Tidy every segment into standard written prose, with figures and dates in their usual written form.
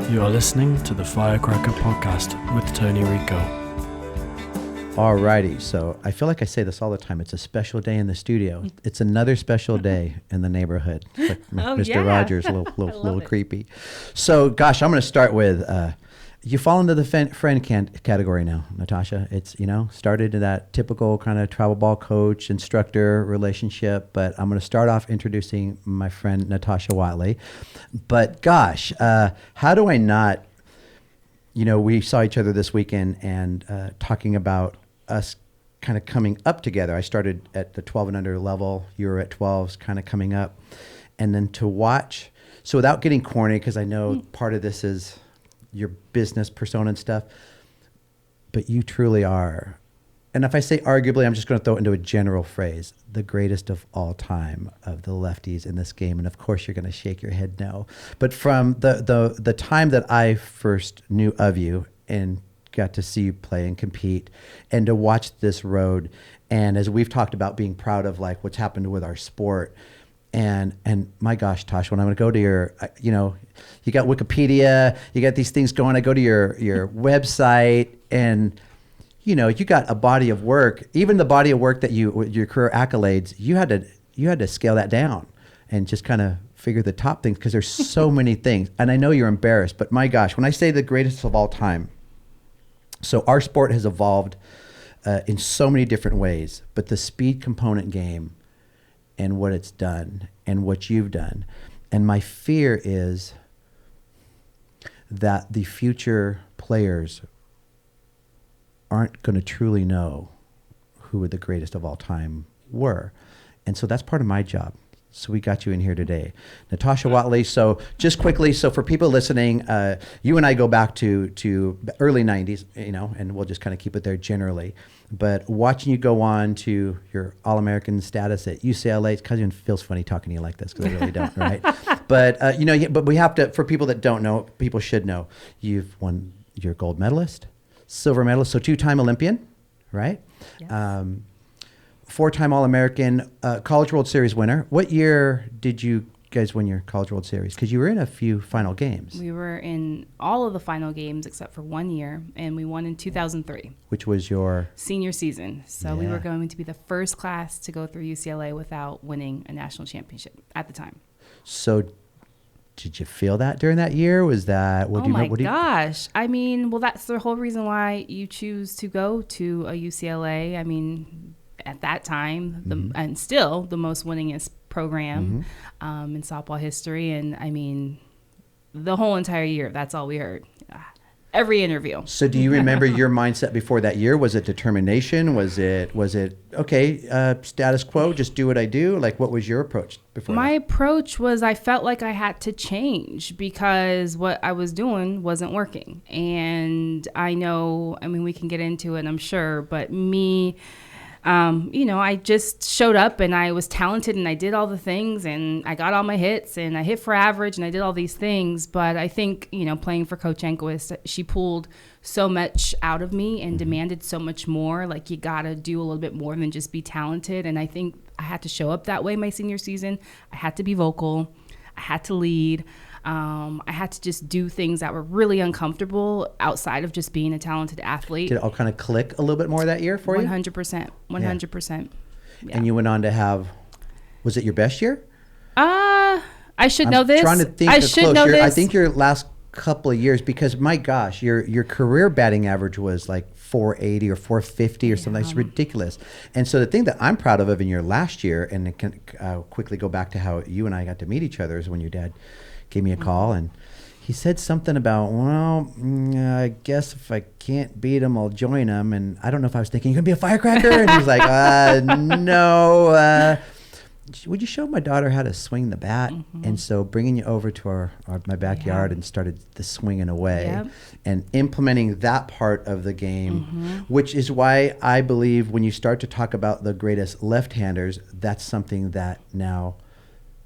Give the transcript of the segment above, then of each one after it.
You are listening to the Firecracker Podcast with Tony Rico. Alrighty, so I feel like I say this all the time. It's a special day in the studio. It's another special day in the neighborhood. It's like Mr. Rogers, a little creepy. So, gosh, I'm going to start with, you fall into the friend category now, Natasha. It's, started in that typical kind of travel ball coach, instructor relationship, but I'm going to start off introducing my friend Natasha Watley. But gosh, how do I not, we saw each other this weekend and talking about us kind of coming up together. I started at the 12 and under level. You were at 12s, kind of coming up. And then to watch, so without getting corny, because I know part of this is your business persona and stuff, but you truly are, and if I say arguably, I'm just going to throw it into a general phrase, the greatest of all time of the lefties in this game. And of course you're going to shake your head no, but from the time that I first knew of you and got to see you play and compete and to watch this road, and as we've talked about being proud of like what's happened with our sport, and my gosh, Tosh, when I'm going to go to your, you got Wikipedia, you got these things going. I go to your website, and you got a body of work. Even the body of work that your career accolades, you had to scale that down and just kind of figure the top things because there's so many things. And I know you're embarrassed, but my gosh, when I say the greatest of all time, so our sport has evolved in so many different ways, but the speed component game and what it's done and what you've done. And my fear is that the future players aren't going to truly know who the greatest of all time were. And so that's part of my job. So we got you in here today. Natasha Watley. So just quickly, so for people listening, you and I go back to early 90s, and we'll just kind of keep it there generally. But watching you go on to your All-American status at UCLA, it kind of feels funny talking to you like this because I really don't, right? But, but we have to, for people that don't know, people should know, you've won your gold medalist, silver medalist, so 2-time Olympian, right? Yes. 4-time All-American, College World Series winner. What year did you guys win your College World Series? Because you were in a few final games. We were in all of the final games except for 1 year, and we won in 2003. Which was your? Senior season. So we were going to be the first class to go through UCLA without winning a national championship at the time. So did you feel that during that year? Was that, gosh. I mean, well, that's the whole reason why you choose to go to a UCLA. I mean, at that time, and still the most winningest program in softball history. And I mean, the whole entire year, that's all we heard. Every interview. So do you remember your mindset before that year? Was it determination? Was it okay, status quo, just do what I do? Like, what was your approach before My approach was I felt like I had to change because what I was doing wasn't working. And we can get into it, I'm sure, but me, I just showed up and I was talented and I did all the things and I got all my hits and I hit for average and I did all these things. But I think, playing for Coach Enquist, she pulled so much out of me and demanded so much more. Like, you got to do a little bit more than just be talented. And I think I had to show up that way my senior season. I had to be vocal. I had to lead. I had to just do things that were really uncomfortable outside of just being a talented athlete. Did it all kind of click a little bit more that year for you? 100%. 100%. Yeah. And you went on to have, was it your best year? I should know this. I'm trying to think. I should know this. I think your last couple of years, because my gosh, your career batting average was like 480 or 450 or something. It's ridiculous. And so the thing that I'm proud of in your last year, and it can quickly go back to how you and I got to meet each other, is when your dad gave me a call and he said something about, I guess if I can't beat him, I'll join him. And I don't know if I was thinking, you're going to be a firecracker? And he's like, no. Would you show my daughter how to swing the bat? And so bringing you over to my backyard and started the swinging away and implementing that part of the game, which is why I believe when you start to talk about the greatest left-handers, that's something that now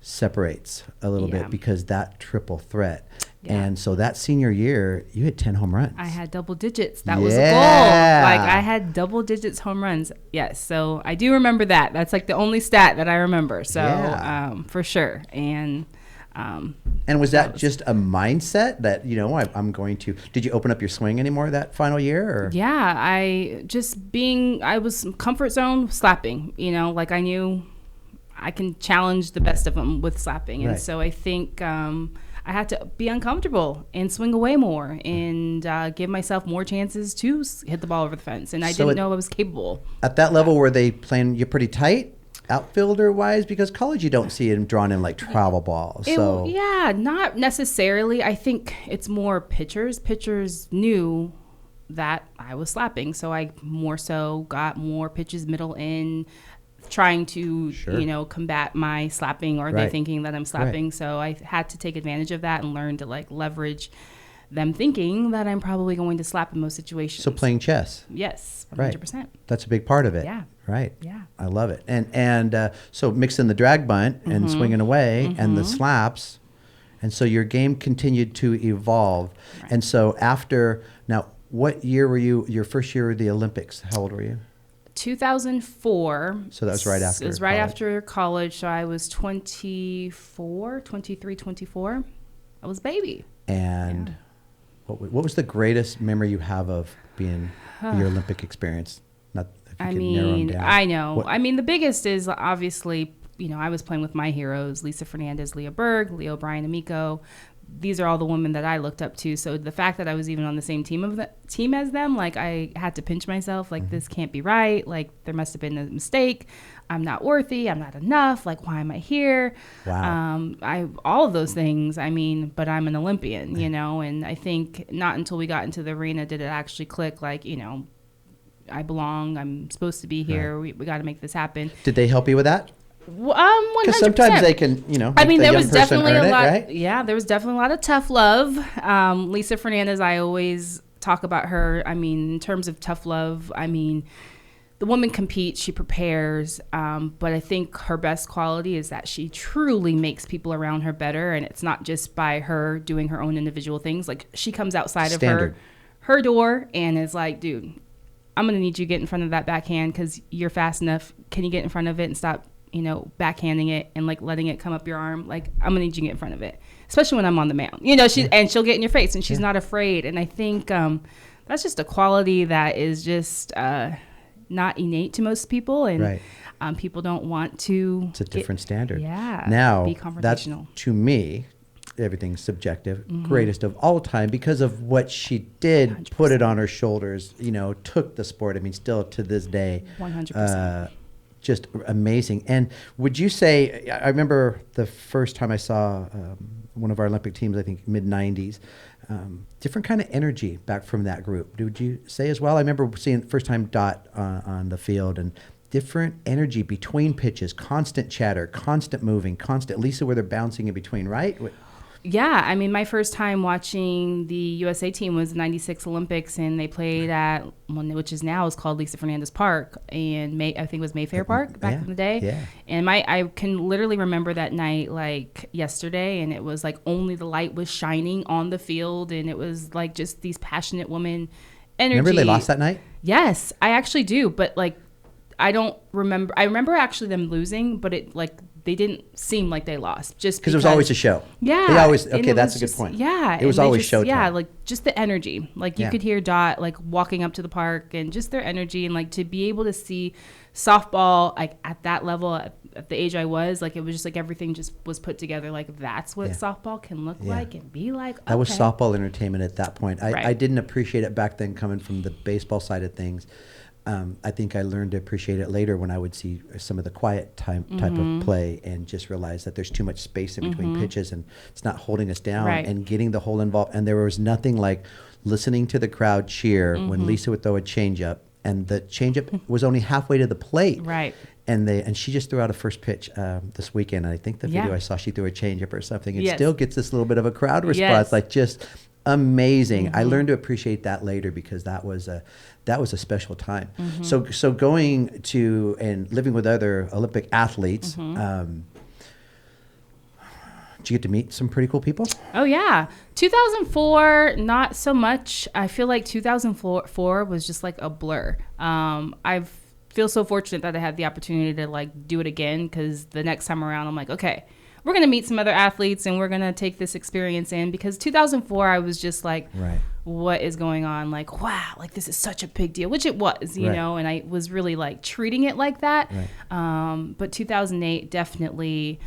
separates a little bit, because that triple threat. And so that senior year, you hit 10 home runs. I had double digits. That was a goal. Like, I had double digits home runs. Yes. So I do remember that. That's like the only stat that I remember. So for sure. And And was that just a mindset that, I'm going to, did you open up your swing anymore that final year? Or? Yeah, I was comfort zone slapping, like I knew I can challenge the best of them with slapping. And so I think I had to be uncomfortable and swing away more and give myself more chances to hit the ball over the fence. And I didn't know I was capable. At that level, were they playing you pretty tight? Outfielder wise, because college you don't see him drawn in like travel balls. Not necessarily. I think it's more pitchers. Pitchers knew that I was slapping, so I more so got more pitches middle in, trying to combat my slapping or they thinking that I'm slapping. So I had to take advantage of that and learn to like leverage them thinking that I'm probably going to slap in most situations. So playing chess. Yes, 100%. Right. That's a big part of it. Yeah. Right. Yeah. I love it. And so mixing the drag bunt and swinging away and the slaps. And so your game continued to evolve. Right. And so now what year were your first year of the Olympics? How old were you? 2004. So that was right after. It was right after college. So I was 23, 24. I was a baby. And what was the greatest memory you have of being your Olympic experience? Not if you could narrow them down. I know. The biggest is obviously, I was playing with my heroes, Lisa Fernandez, Leah Berg, Leo Bryan Amico. These are all the women that I looked up to. So the fact that I was even on the same team as them, like I had to pinch myself, like this can't be right. Like there must have been a mistake. I'm not worthy. I'm not enough. Like, why am I here? Wow. All of those things. But I'm an Olympian, and I think not until we got into the arena did it actually click. Like, I belong. I'm supposed to be here. Right. We got to make this happen. Did they help you with that? 100%. Because sometimes they can, there was definitely a lot. Right? Yeah, there was definitely a lot of tough love. Lisa Fernandez, I always talk about her. In terms of tough love, the woman competes, she prepares, but I think her best quality is that she truly makes people around her better, and it's not just by her doing her own individual things. Like she comes outside of her door and is like, dude, I'm going to need you to get in front of that backhand because you're fast enough. Can you get in front of it and stop backhanding it and like letting it come up your arm? Like I'm gonna need you to get in front of it, especially when I'm on the mound. And she'll get in your face and she's not afraid. And I think that's just a quality that is just not innate to most people, and people don't want to. It's a different standard. Yeah. Now be confrontational. That's, to me, everything's subjective. Greatest of all time because of what she did. 100%. Put it on her shoulders. Took the sport. Still to this day. 100%. Just amazing. And would you say, I remember the first time I saw one of our Olympic teams, I think mid-90s, different kind of energy back from that group. Would you say as well? I remember seeing first time Dot on the field and different energy between pitches, constant chatter, constant moving, constant, Lisa, where they're bouncing in between, right? Yeah, my first time watching the USA team was the 96 Olympics, and they played at one which is now is called Lisa Fernandez Park, and I think it was Mayfair Park back in the day. Yeah. And I can literally remember that night like yesterday, and it was like only the light was shining on the field, and it was like just these passionate women energy. Remember they lost that night? Yes, I actually do, but like I don't remember. I remember actually them losing, but it like they didn't seem like they lost just because it was always a show. Yeah. They always, okay, that's a good point. Yeah. It was always showtime. Yeah, like just the energy. Like you could hear Dot like walking up to the park and just their energy, and like to be able to see softball like at that level at the age I was, like it was just like everything just was put together. Like that's what softball can look like and be like. Okay. That was softball entertainment at that point. I didn't appreciate it back then coming from the baseball side of things. I think I learned to appreciate it later when I would see some of the quiet type of play and just realize that there's too much space in between pitches and it's not holding us down and getting the whole involved. And there was nothing like listening to the crowd cheer when Lisa would throw a changeup, and the changeup was only halfway to the plate. Right. And she just threw out a first pitch this weekend. And I think the video I saw, she threw a changeup or something. It still gets this little bit of a crowd response, like just amazing. I learned to appreciate that later because that was a special time. So going to and living with other Olympic athletes, did you get to meet some pretty cool people? Oh yeah, 2004 not so much. I feel like 2004 was just like a blur. I feel so fortunate that I had the opportunity to like do it again, because the next time around I'm like, okay, we're going to meet some other athletes and we're going to take this experience in, because 2004, I was just like, what is going on? Like, wow, like this is such a big deal, which it was, you know, and I was really like treating it like that. But 2008, definitely,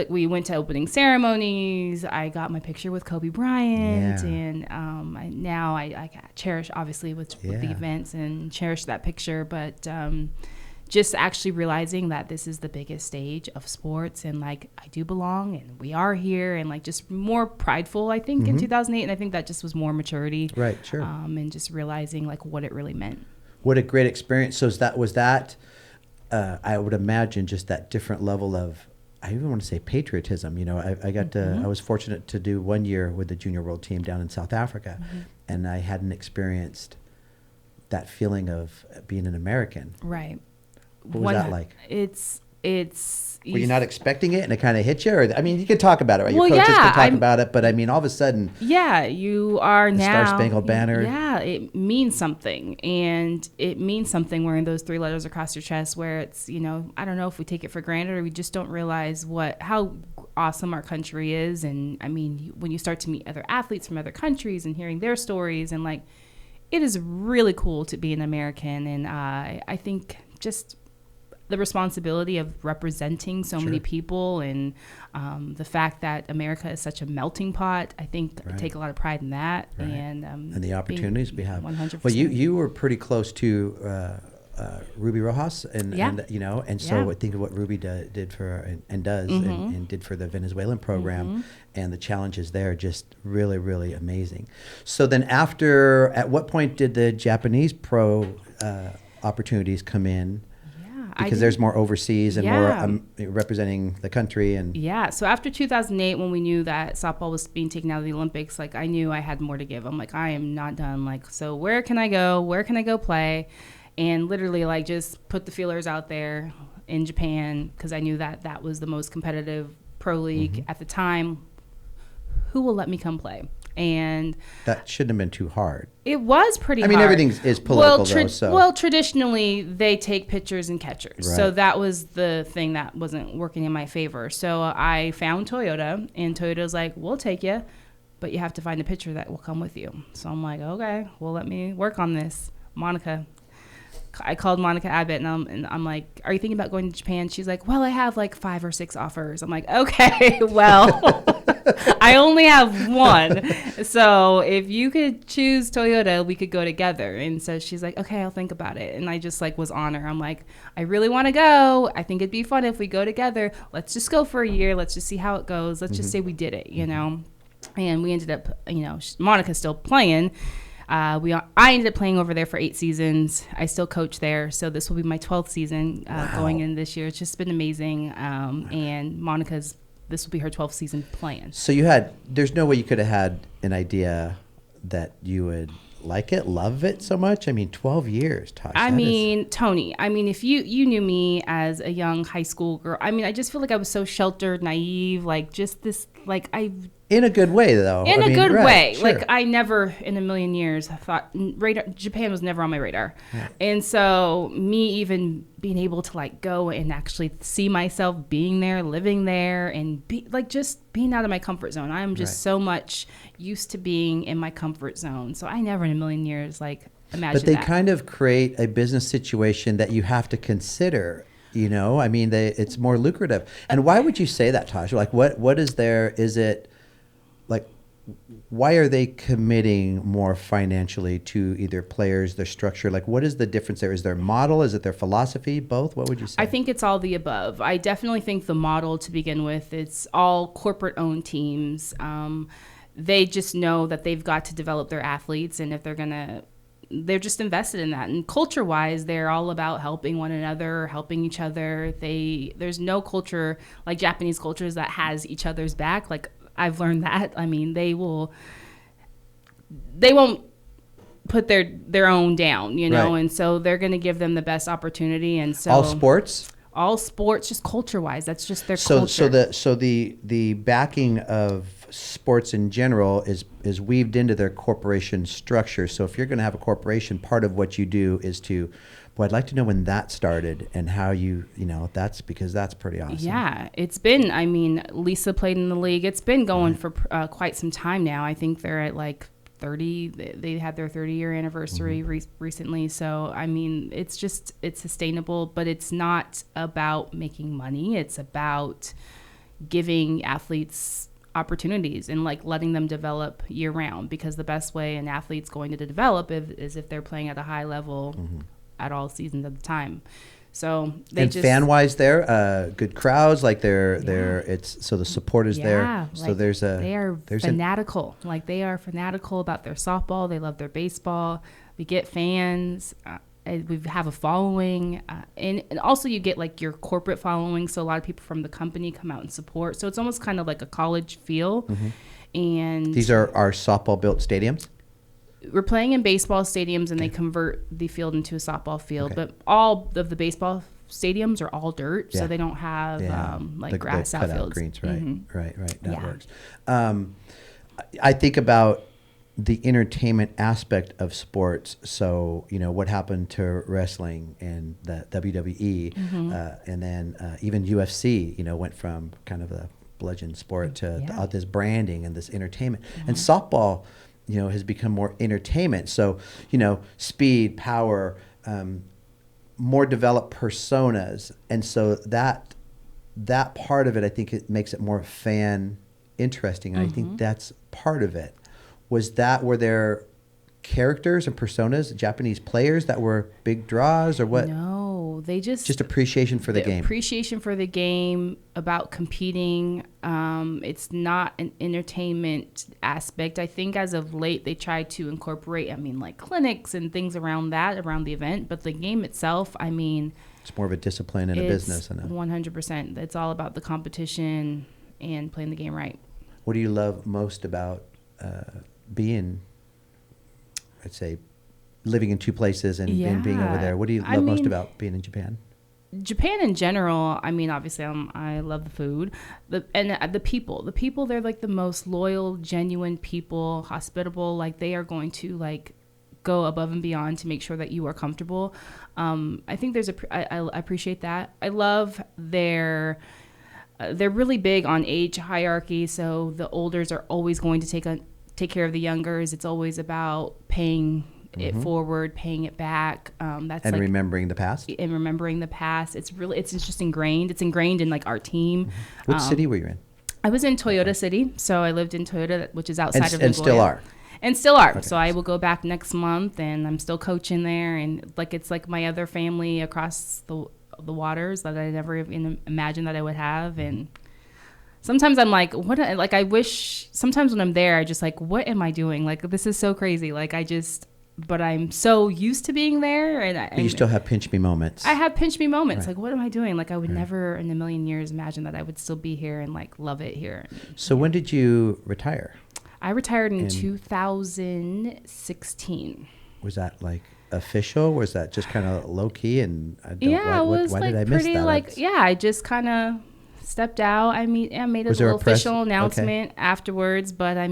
we went to opening ceremonies. I got my picture with Kobe Bryant, and I cherish, obviously, with the events, and cherish that picture. But just actually realizing that this is the biggest stage of sports, and like I do belong, and we are here, and like just more prideful, I think, in 2008. And I think that just was more maturity, and just realizing like what it really meant. What a great experience. So was that I would imagine just that different level of, I even want to say patriotism. You know, I got to, I was fortunate to do 1 year with the junior world team down in South Africa, and I hadn't experienced that feeling of being an American. Right. What was that like? It's. Were you not expecting it and it kind of hit you? Or, I mean, you could talk about it, right? Your coaches can talk about it, but I mean, all of a sudden. Yeah, you are now. Star Spangled Banner. Yeah, it means something. And it means something wearing those 3 letters across your chest, where it's, you know, I don't know if we take it for granted or we just don't realize how awesome our country is. And I mean, when you start to meet other athletes from other countries and hearing their stories, and like, it is really cool to be an American. And I think just the responsibility of representing so many people, and the fact that America is such a melting pot, I think I take a lot of pride in that, and the opportunities we have. 100%. Well, you were pretty close to Ruby Rojas, and you know, and so think of what Ruby did for and does and did for the Venezuelan program, and the challenges there, just really, really amazing. So then at what point did the Japanese pro opportunities come in? Because there's more overseas and more representing the country. And so after 2008, when we knew that softball was being taken out of the Olympics, like I knew I had more to give. I'm like, I am not done. Like, so where can I go? Where can I go play? And literally, like, just put the feelers out there in Japan, because I knew that was the most competitive pro league at the time. Who will let me come play? And that shouldn't have been too hard. It was pretty hard. I mean, everything is political, Well, traditionally, they take pitchers and catchers. Right. So that was the thing that wasn't working in my favor. So I found Toyota, and Toyota's like, we'll take you, but you have to find a pitcher that will come with you. So I'm like, okay, well, let me work on this. I called Monica Abbott, and I'm like, are you thinking about going to Japan? She's like, well, I have like 5 or 6 offers. I'm like, okay, well, I only have one. So if you could choose Toyota, we could go together. And so she's like, okay, I'll think about it. And I just like was on her. I'm like, I really want to go. I think it'd be fun if we go together. Let's just go for a year. Let's just see how it goes. Let's just say we did it, you know? And we ended up, you know, Monica's still playing. I ended up playing over there for 8 seasons. I still coach there, so this will be my 12th season going in this year. It's just been amazing, and this will be her 12th season playing. So there's no way you could have had an idea that you would like it, love it so much? I mean, 12 years, Tasha. Tony, if you knew me as a young high school girl, I just feel like I was so sheltered, naive, like just this, like in a good way, though. In a good way. Sure. Like, I never in a million years thought Japan was never on my radar. Yeah. And so me even being able to like go and actually see myself being there, living there, and just being out of my comfort zone. I'm just so much used to being in my comfort zone. So I never in a million years imagine that. But they kind of create a business situation that you have to consider. You know, it's more lucrative. And why would you say that, Tasha? Like, what is there? Is it like, why are they committing more financially to either players, their structure? Like, what is the difference there? Is their model? Is it their philosophy? Both? What would you say? I think it's all the above. I definitely think the model, to begin with, it's all corporate-owned teams. They just know that they've got to develop their athletes, and if they're just invested in that. And culture-wise, they're all about helping one another, helping each other. There's no culture like Japanese cultures that has each other's back. Like, I've learned that. They won't put their own down, you know, and so they're going to give them the best opportunity. And so all sports, just culture-wise, that's just their culture. So the backing of sports in general is weaved into their corporation structure. So if you're going to have a corporation, part of what you do is to Well, I'd like to know when that started and how that's because that's pretty awesome. Yeah, it's been, I mean, Lisa played in the league. It's been going for quite some time now. I think they're at like 30. They had their 30-year anniversary recently. So, I mean, it's sustainable, but it's not about making money. It's about giving athletes opportunities and like letting them develop year round, because the best way an athlete's going to develop is if they're playing at a high level at all seasons of the time. So fan wise there, good crowds, like it's so the support is there. So like they are fanatical. Like they are fanatical about their softball. They love their baseball. We get fans. We have a following, and also you get like your corporate following. So a lot of people from the company come out and support. So it's almost kind of like a college feel. And these are our softball built stadiums. We're playing in baseball stadiums, and they convert the field into a softball field. But all of the baseball stadiums are all dirt, so they don't have like grass outfields. Greens, right. That works. I think about the entertainment aspect of sports. So, what happened to wrestling and the WWE, and then even UFC, went from kind of a bludgeon sport to this branding and this entertainment. And softball, has become more entertainment. So, speed, power, more developed personas. And so that part of it, I think it makes it more fan interesting. And I think that's part of it. Were there characters and personas, Japanese players that were big draws or what? No, they just appreciation for the game. Appreciation for the game, about competing. It's not an entertainment aspect. I think as of late they try to incorporate, like clinics and things around the event, but the game itself, it's more of a discipline and a business. 100%. It's all about the competition and playing the game right. What do you love most about being, I'd say, living in two places and being over there? What do you love most about being in Japan? Japan in general, obviously I love the food, the people. The people, they're like the most loyal, genuine people, hospitable. Like they are going to like go above and beyond to make sure that you are comfortable. I think I appreciate that. I love they're really big on age hierarchy. So the olders are always going to take care of the youngers. It's always about paying it forward, paying it back. Remembering the past. And remembering the past. It's just ingrained. It's ingrained in like our team. What city were you in? I was in Toyota City. So I lived in Toyota, which is outside of Nagoya. And still are. And still are. Okay. So I will go back next month, and I'm still coaching there. And like it's like my other family across the waters that I never even imagined that I would have. And sometimes I'm like, I wish, sometimes when I'm there, I just like, what am I doing? Like, this is so crazy. Like, but I'm so used to being there. And you still have pinch me moments. I have pinch me moments. Right. Like, what am I doing? Like, I would never in a million years imagine that I would still be here and like love it here. So when did you retire? I retired in 2016. Was that like official? Was that just kind of low key? And why did I miss that? I just kind of stepped out. I made a little official announcement afterwards, but I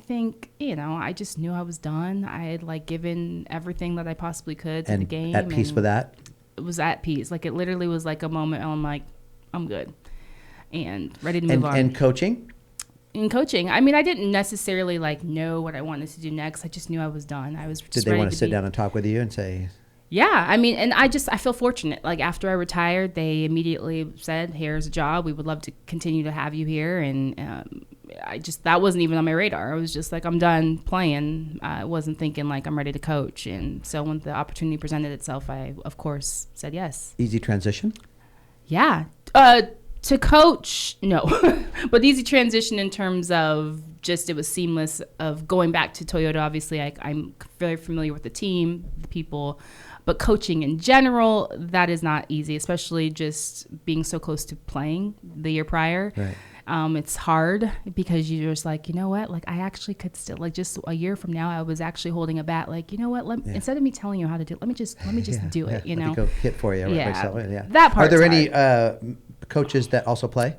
think, I just knew I was done. I had like given everything that I possibly could to the game. At peace with that? It was at peace. Like it literally was like a moment I'm like, I'm good and ready to move on. And coaching? In coaching, I didn't necessarily like know what I wanted to do next. I just knew I was done. I was just Did they want to sit down and talk with you and say? Yeah, and I feel fortunate. Like after I retired, they immediately said, "Here's a job. We would love to continue to have you here." And that wasn't even on my radar. I was just like, I'm done playing. I wasn't thinking like I'm ready to coach. And so when the opportunity presented itself, I of course said yes. Easy transition? Yeah. To coach, no, but easy transition in terms of just it was seamless of going back to Toyota. Obviously, I'm very familiar with the team, the people, but coaching in general, that is not easy, especially just being so close to playing the year prior. Right. It's hard because you're just like, you know what? Like I actually could still, like just a year from now, I was actually holding a bat. Like, you know what? Instead of me telling you how to do it, let me just do it. Let me go hit for you. Yeah. Yeah. That part. Are there any coaches that also play?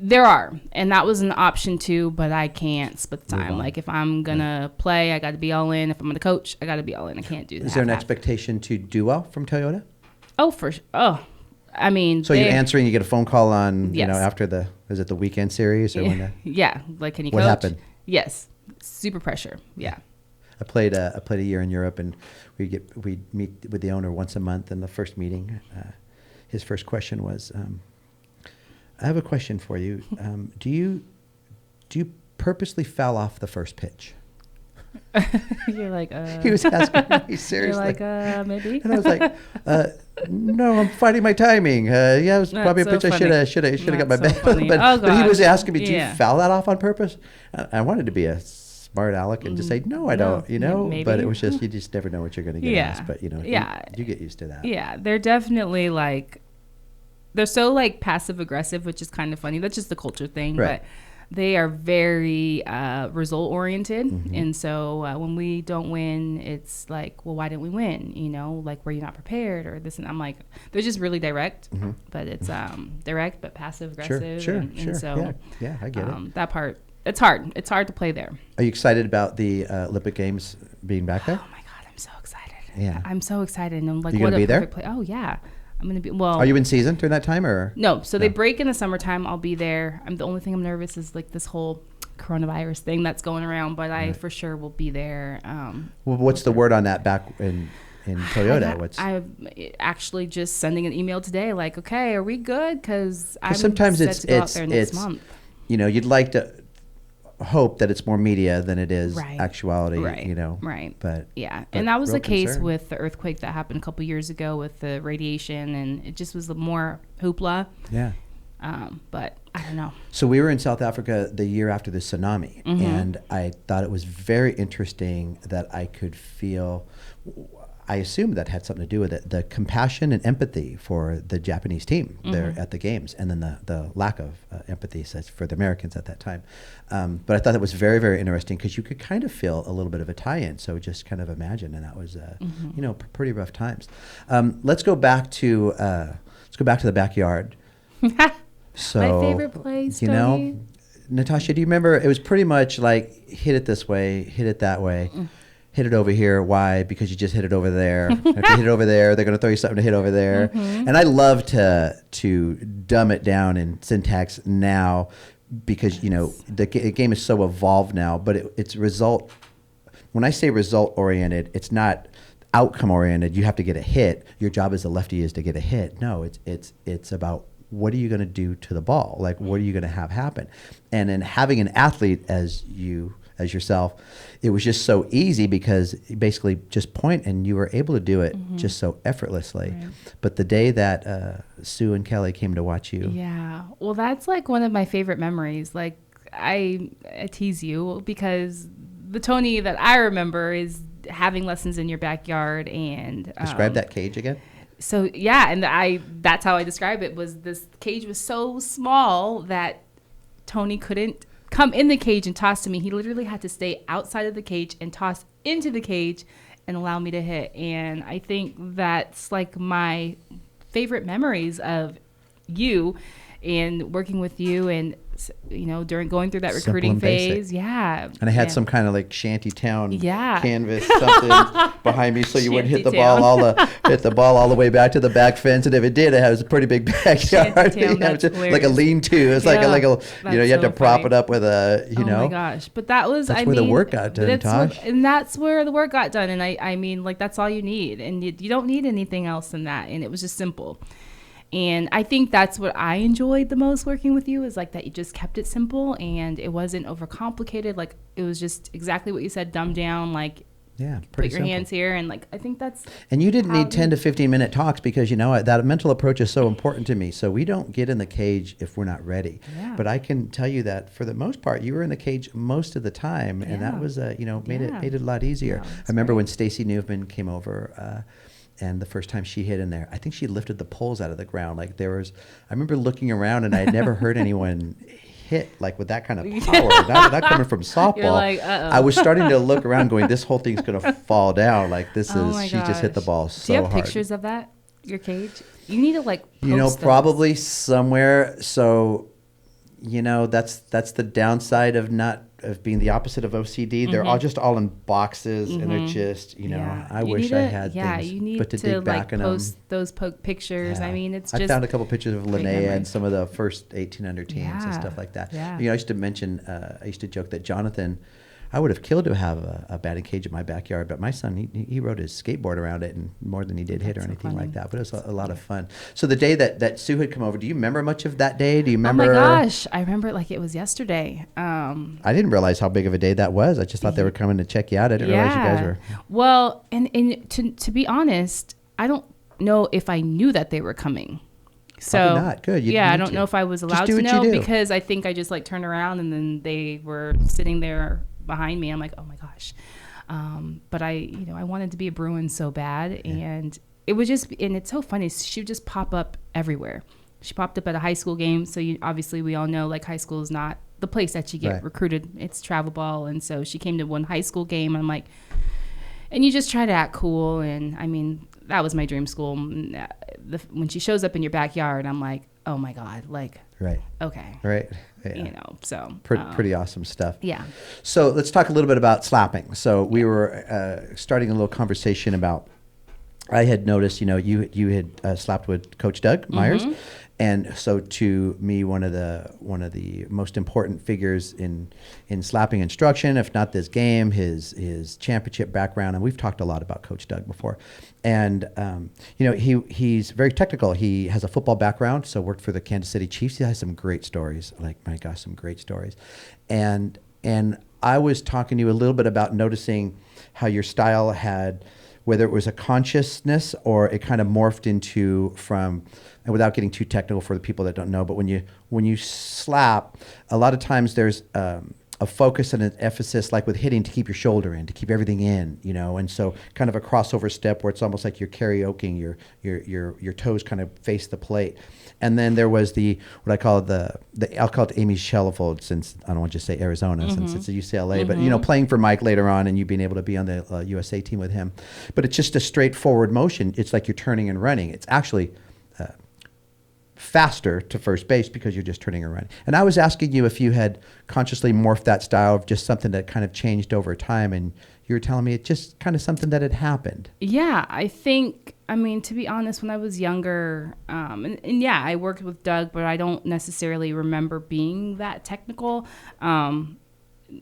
There are, and that was an option too, but I can't split the time. Like if I'm gonna play, I got to be all in. If I'm gonna coach, I got to be all in. I can't do that. Is there an expectation to do well from Toyota? Oh, I mean, so you're answering. You get a phone call on, yes. After is it the weekend series or when? Yeah, like can you what coach? Happened? Yes, super pressure. Yeah. I played a year in Europe, and we meet with the owner once a month. And the first meeting, his first question was, I have a question for you. Do you purposely foul off the first pitch? You're like, He was asking me seriously. You're like, maybe. And I was like, no, I'm fighting my timing. It was probably a pitch I should have got my bat. But he was asking me, do you foul that off on purpose? I wanted to be a smart aleck and just say, no, I don't, maybe. But it was just, you just never know what you're going to get asked. But, you get used to that. Yeah, they're definitely they're so passive aggressive, which is kind of funny. That's just the culture thing. Right. But they are very result oriented. Mm-hmm. And so when we don't win, it's like, well, why didn't we win? Were you not prepared or this? And I'm like, they're just really direct, mm-hmm. but it's direct, but passive aggressive. Sure. And so yeah, I get it. That part, it's hard. It's hard to play there. Are you excited about the Olympic Games being back there? Oh my God, I'm so excited. Yeah. I'm so excited. And I'm like, you what gonna a be perfect there? play. Oh yeah. I'm going to be, well. Are you in season during that time or? No. So they break in the summertime. I'll be there. The only thing I'm nervous is this whole coronavirus thing that's going around, but I for sure will be there. Well, what's the word on that back in Toyota? I'm actually just sending an email today like, okay, are we good? Because I'm sometimes set to go out there next month. You'd like to hope that it's more media than it is Right. actuality, Right. But and that was the case concern. with the earthquake that happened a couple years ago with the radiation, and it just was more hoopla. Yeah. But I don't know. So we were in South Africa the year after the tsunami, Mm-hmm. and I thought it was very interesting that I could feel. I assumed that had something to do with it, the compassion and empathy for the Japanese team there at the games, and then the lack of empathy for the Americans at that time. But I thought that was very, very interesting because you could kind of feel a little bit of a tie-in. So just kind of imagine, and that was pretty rough times. Let's go back to the backyard. So my favorite place, Tony. Natasha, do you remember? It was pretty much like hit it this way, hit it that way. Hit it over here. Why? Because you just hit it over there. If you hit it over there, they're going to throw you something to hit over there. Mm-hmm. And I love to dumb it down in syntax now because, the game is so evolved now. But it's result. When I say result oriented, it's not outcome oriented. You have to get a hit. Your job as a lefty is to get a hit. No, it's about what are you going to do to the ball? Like, what are you going to have happen? And in having an athlete as yourself, it was just so easy because you basically just point and you were able to do it just so effortlessly. Right. But the day that Sue and Kelly came to watch you. Yeah. Well, that's one of my favorite memories. I tease you because the Tony that I remember is having lessons in your backyard and describe that cage again. So yeah, and that's how I describe it. Was this cage was so small that Tony couldn't come in the cage and toss to me. He literally had to stay outside of the cage and toss into the cage and allow me to hit. And I think that's my favorite memories of you and working with you and during going through that recruiting phase. Yeah. And I had some kind of shanty town canvas something behind me so you wouldn't hit the ball all the way back to the back fence. And if it did, it was a pretty big backyard. Like a lean-to. It's you had to prop it up with a, Oh my gosh. But that was, that's where the work got done, Tosh. And that's where the work got done. And I mean, that's all you need. And you don't need anything else than that. And it was just simple. And I think that's what I enjoyed the most working with you is that you just kept it simple and it wasn't overcomplicated. It was just exactly what you said, dumbed down, put your hands here. And I think that's. And you didn't need 10 to 15 minute talks because that mental approach is so important to me. So we don't get in the cage if we're not ready. Yeah. But I can tell you that for the most part, you were in the cage most of the time. And that was, made it a lot easier. I remember when Stacy Newman came over, and the first time she hit in there, I think she lifted the poles out of the ground. I remember looking around and I had never heard anyone hit with that kind of power. not coming from softball. You're like, uh-oh. I was starting to look around going, this whole thing's going to fall down. She just hit the ball so hard. Do you have pictures of that, your cage? You need to post probably somewhere. So, that's the downside of being the opposite of OCD. They're all in boxes, and they're just, I wish I had things, but to dig back in post those pictures. Yeah. I mean, it's I just found a couple pictures of Linnea and some of the first 1800 teams and stuff like that. Yeah. I used to mention, I used to joke that Jonathan, I would have killed to have a batting cage in my backyard, but my son, he rode his skateboard around it, and more than he did hit or anything like that. But it was a lot of fun. So the day that Sue had come over, do you remember much of that day? Do you remember? Oh my gosh, I remember it like it was yesterday. I didn't realize how big of a day that was. I just thought they were coming to check you out. I didn't realize you guys were. Well, and to be honest, I don't know if I knew that they were coming. So probably not. Good. I don't know if I was allowed to know, because I think I just like turned around and then they were sitting there behind me. I'm like, oh my gosh. But I wanted to be a Bruin so bad. And it was just, and it's so funny. She would just pop up everywhere. She popped up at a high school game. So obviously we all know like high school is not the place that you get recruited. It's travel ball. And so she came to one high school game. I'm like, and you just try to act cool. And I mean, that was my dream school. When she shows up in your backyard, I'm like, oh my God, like, okay. Right. Yeah. So pretty awesome stuff. Yeah. So let's talk a little bit about slapping. So we were starting a little conversation about, I had noticed, you had slapped with Coach Doug Meyers. And so to me, one of the most important figures in slapping instruction, if not this game, his championship background. And we've talked a lot about Coach Doug before. And, he's very technical. He has a football background, so worked for the Kansas City Chiefs. He has some great stories, like, my gosh, some great stories. And I was talking to you a little bit about noticing how your style had, whether it was a consciousness or it kind of morphed into from, and without getting too technical for the people that don't know, but when you slap, a lot of times there's a focus and an emphasis, like with hitting, to keep your shoulder in, to keep everything in, and so kind of a crossover step where it's almost like you're karaokeing, your toes kind of face the plate. And then there was what I call I'll call it Amy Shellifold, since I don't want to just say Arizona, since it's a UCLA, but playing for Mike later on and you being able to be on the USA team with him. But it's just a straightforward motion. It's like you're turning and running. It's actually faster to first base because you're just turning and running. And I was asking you if you had consciously morphed that style of just something that kind of changed over time, and you were telling me it's just kind of something that had happened. Yeah, I think, to be honest, when I was younger, I worked with Doug, but I don't necessarily remember being that technical.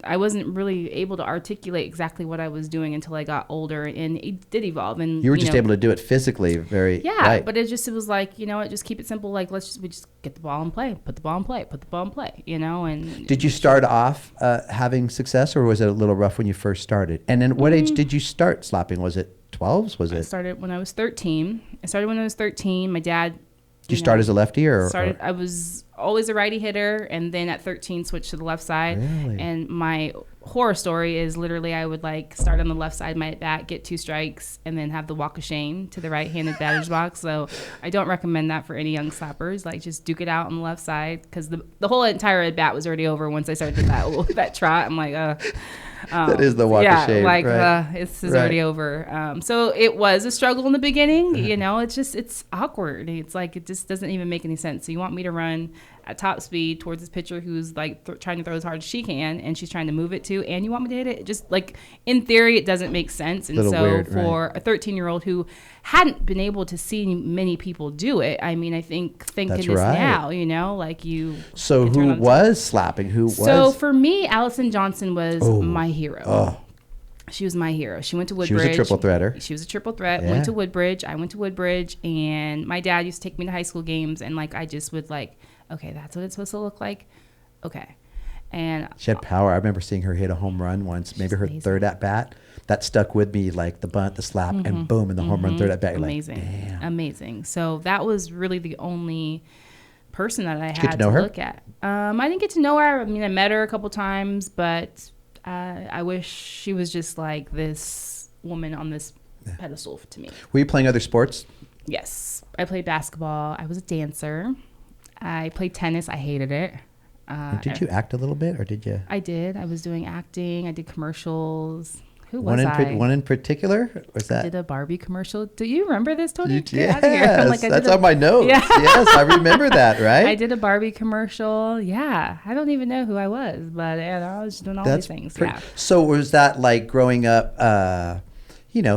I wasn't really able to articulate exactly what I was doing until I got older, and it did evolve. And you were just able to do it physically, but it was like, just keep it simple. Like, we just get the ball and play, put the ball in play, And did you start off having success, or was it a little rough when you first started? And then what age did you start slapping? Was it 12s? I started when I was 13. My dad. Did you start as a lefty or? I was always a righty hitter, and then at 13 switched to the left side. Really? And my horror story is literally I would start on the left side of my bat, get 2 strikes, and then have the walk of shame to the right-handed batter's box. So I don't recommend that for any young slappers. Just duke it out on the left side, because the whole entire at bat was already over once I started that trot. I'm like, that is the walk of shame. It's already over. So it was a struggle in the beginning. It's awkward. It's like it just doesn't even make any sense. So you want me to run at top speed towards this pitcher who's trying to throw as hard as she can, and she's trying to move it too, and you want me to hit it? Just in theory, it doesn't make sense. And so weird, for a 13-year-old who hadn't been able to see many people do it, I think thinking this now, you. So who was slapping? So for me, Allison Johnson was my hero. Oh. She was my hero. She went to Woodbridge. She was a triple threader. She was a triple threat. Yeah. Went to Woodbridge. I went to Woodbridge, and my dad used to take me to high school games, and I just would okay, that's what it's supposed to look like. Okay. And she had power. I remember seeing her hit a home run once, maybe her amazing. Third at bat. That stuck with me, the bunt, the slap, and boom, and the home run, third at bat. Amazing. Damn. Amazing. So that was really the only person that I had to look at. I didn't get to know her. I met her a couple times, but I wish she was just like this woman on this pedestal to me. Were you playing other sports? Yes. I played basketball. I was a dancer. I played tennis. I hated it. Did you act a little bit, or did you? I did. I was doing acting. I did commercials. Who was I? One in particular? Was that? I did a Barbie commercial. Do you remember this, Tony? Yes, that's on my notes. Yeah. Yes, I remember that, right? I did a Barbie commercial. Yeah. I don't even know who I was, but I was doing all these things. Yeah. So was that like growing up,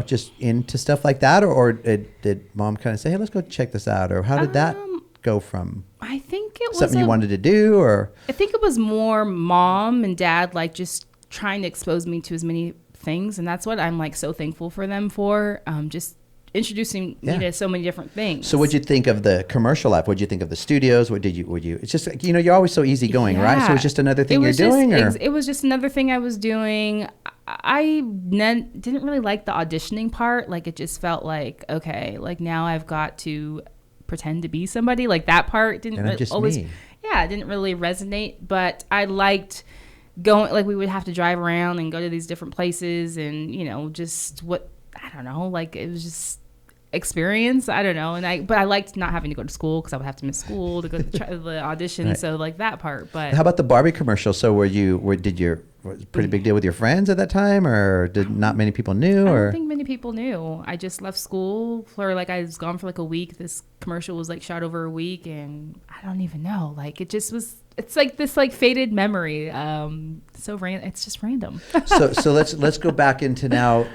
just into stuff like that? Or did mom kind of say, hey, let's go check this out? Or how did that go from? I think it was something you wanted to do, or? I think it was more mom and dad, like just trying to expose me to as many things, and that's what I'm like so thankful for them for, just introducing me to so many different things. So what'd you think of the commercial life? What'd you think of the studios? Were you it's just, you're always so easygoing, right? So it's just another thing you're doing? It was just another thing I was doing. I didn't really like the auditioning part. Like it just felt like, okay, like now I've got to pretend to be somebody. Like that part didn't really it didn't really resonate, but I liked going, like we would have to drive around and go to these different places and just I don't know, like it was just experience. I don't know. But I liked not having to go to school because I would have to miss school to go to the audition. Right. So like that part. But how about the Barbie commercial? So was it a pretty big deal with your friends at that time, or did not many people knew? I don't think many people knew. I just left school for I was gone for like a week. This commercial was like shot over a week, and I don't even know. Like it just was. It's like this like faded memory. It's just random. so let's go back into now.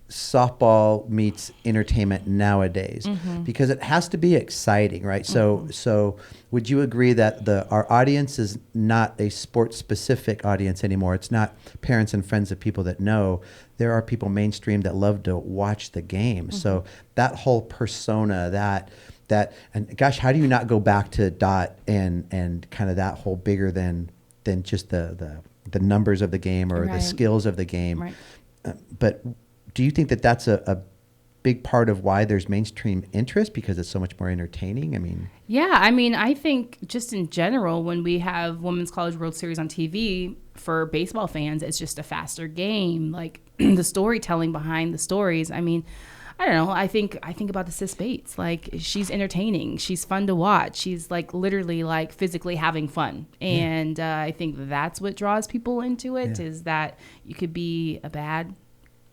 Softball meets entertainment nowadays, because it has to be exciting, right? So would you agree that our audience is not a sports specific audience anymore? It's not parents and friends of people that know. There are people mainstream that love to watch the game. So that whole persona, and gosh, how do you not go back to Dot and kind of that whole bigger than just the numbers of the game or the skills of the game? Right. But do you think that that's a big part of why there's mainstream interest, because it's so much more entertaining? I think just in general, when we have Women's College World Series on TV, for baseball fans, it's just a faster game. Like the storytelling behind the stories. I don't know. I think about the Sis Bates. Like she's entertaining. She's fun to watch. She's like literally like physically having fun. And I think that's what draws people into it, is that you could be a bad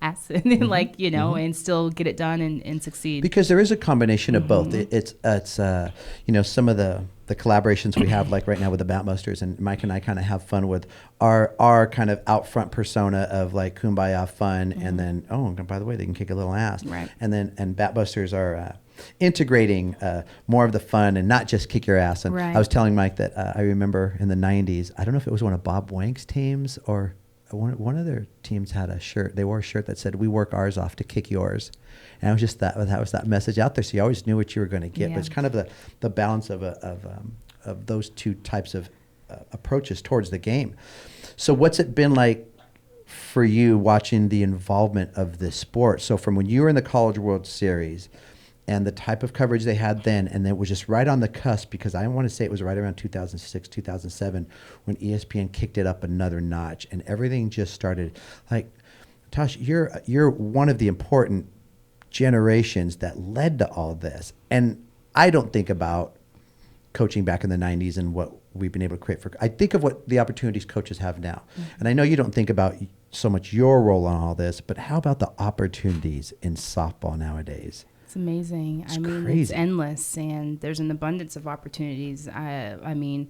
ass and and still get it done and succeed. Because there is a combination of both. It's some of the collaborations we have, like right now with the Batbusters, and Mike and I kind of have fun with our kind of out front persona of like kumbaya fun, and then by the way, they can kick a little ass, right? And Batbusters are integrating more of the fun and not just kick your ass. And I was telling Mike that I remember in the 90s, I don't know if it was one of Bob Wank's teams or one of their teams had a shirt. They wore a shirt that said, "We work ours off to kick yours," and it was just that was that message out there. So you always knew what you were going to get. But it's kind of the balance of those two types of approaches towards the game. So what's it been like for you watching the involvement of this sport? So from when you were in the College World Series and the type of coverage they had then, and it was just right on the cusp, because I want to say it was right around 2006, 2007, when ESPN kicked it up another notch, and everything just started. Like, Natasha, you're one of the important generations that led to all this. And I don't think about coaching back in the 90s and what we've been able to create I think of what the opportunities coaches have now. And I know you don't think about so much your role on all this, but how about the opportunities in softball nowadays? It's amazing. Crazy. It's endless, and there's an abundance of opportunities. When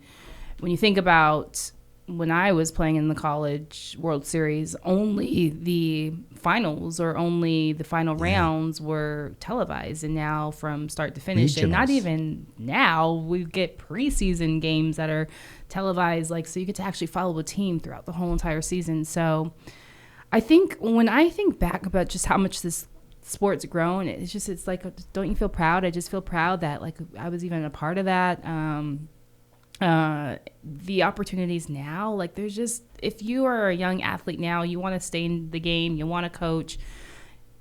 you think about when I was playing in the College World Series, only the finals or only the final rounds were televised, and now from start to finish, and not even now, we get preseason games that are televised, so you get to actually follow a team throughout the whole entire season. So I think when I think back about just how much this sport's grown, it's like, don't you feel proud? I just feel proud that I was even a part of that. The opportunities now, there's just, if you are a young athlete now, you want to stay in the game, you want to coach,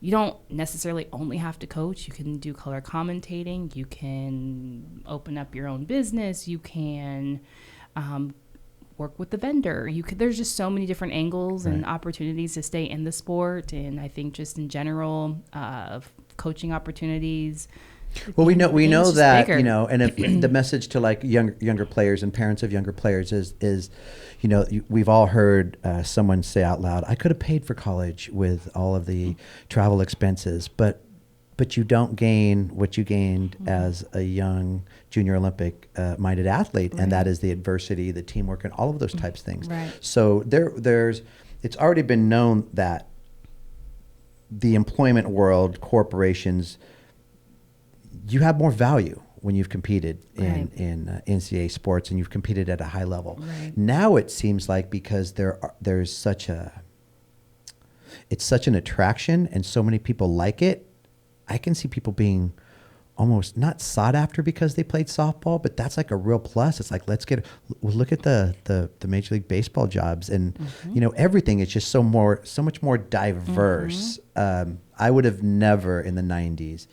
you don't necessarily only have to coach. You can do color commentating, you can open up your own business, you can work with the vendor. There's just so many different angles and opportunities to stay in the sport. And I think just in general, coaching opportunities, Well, we know that, bigger. you know, and if the message to like younger players and parents of younger players is, you know, we've all heard someone say out loud, I could have paid for college with all of the travel expenses, but you don't gain what you gained as a young junior Olympic minded athlete, and that is the adversity, the teamwork, and all of those types of things. Right. So it's already been known that the employment world, corporations, you have more value when you've competed in NCAA sports and you've competed at a high level. Right. Now it seems like because it's such an attraction and so many people like it, I can see people being almost not sought after because they played softball, but that's like a real plus. It's like, look at the Major League Baseball jobs, and you know, everything is just so much more diverse. I would have never in the 90s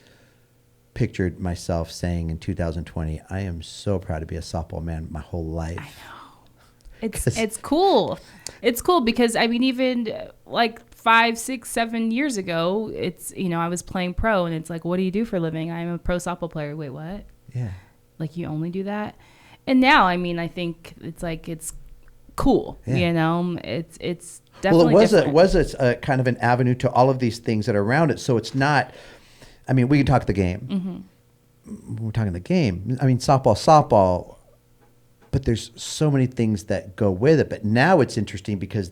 pictured myself saying in 2020, I am so proud to be a softball man my whole life. I know. It's cool. It's cool because I mean, even like 5, 6, 7 years ago, it's, you know, I was playing pro and it's like, what do you do for a living? I'm a pro softball player. Wait, what? Yeah. Like, you only do that? And now, I mean, I think it's like, it's cool. Yeah. You know, it's definitely well, it was a kind of an avenue to all of these things that are around it. So it's not, I mean, we can talk the game. We're talking the game. I mean, softball, but there's so many things that go with it. But now it's interesting because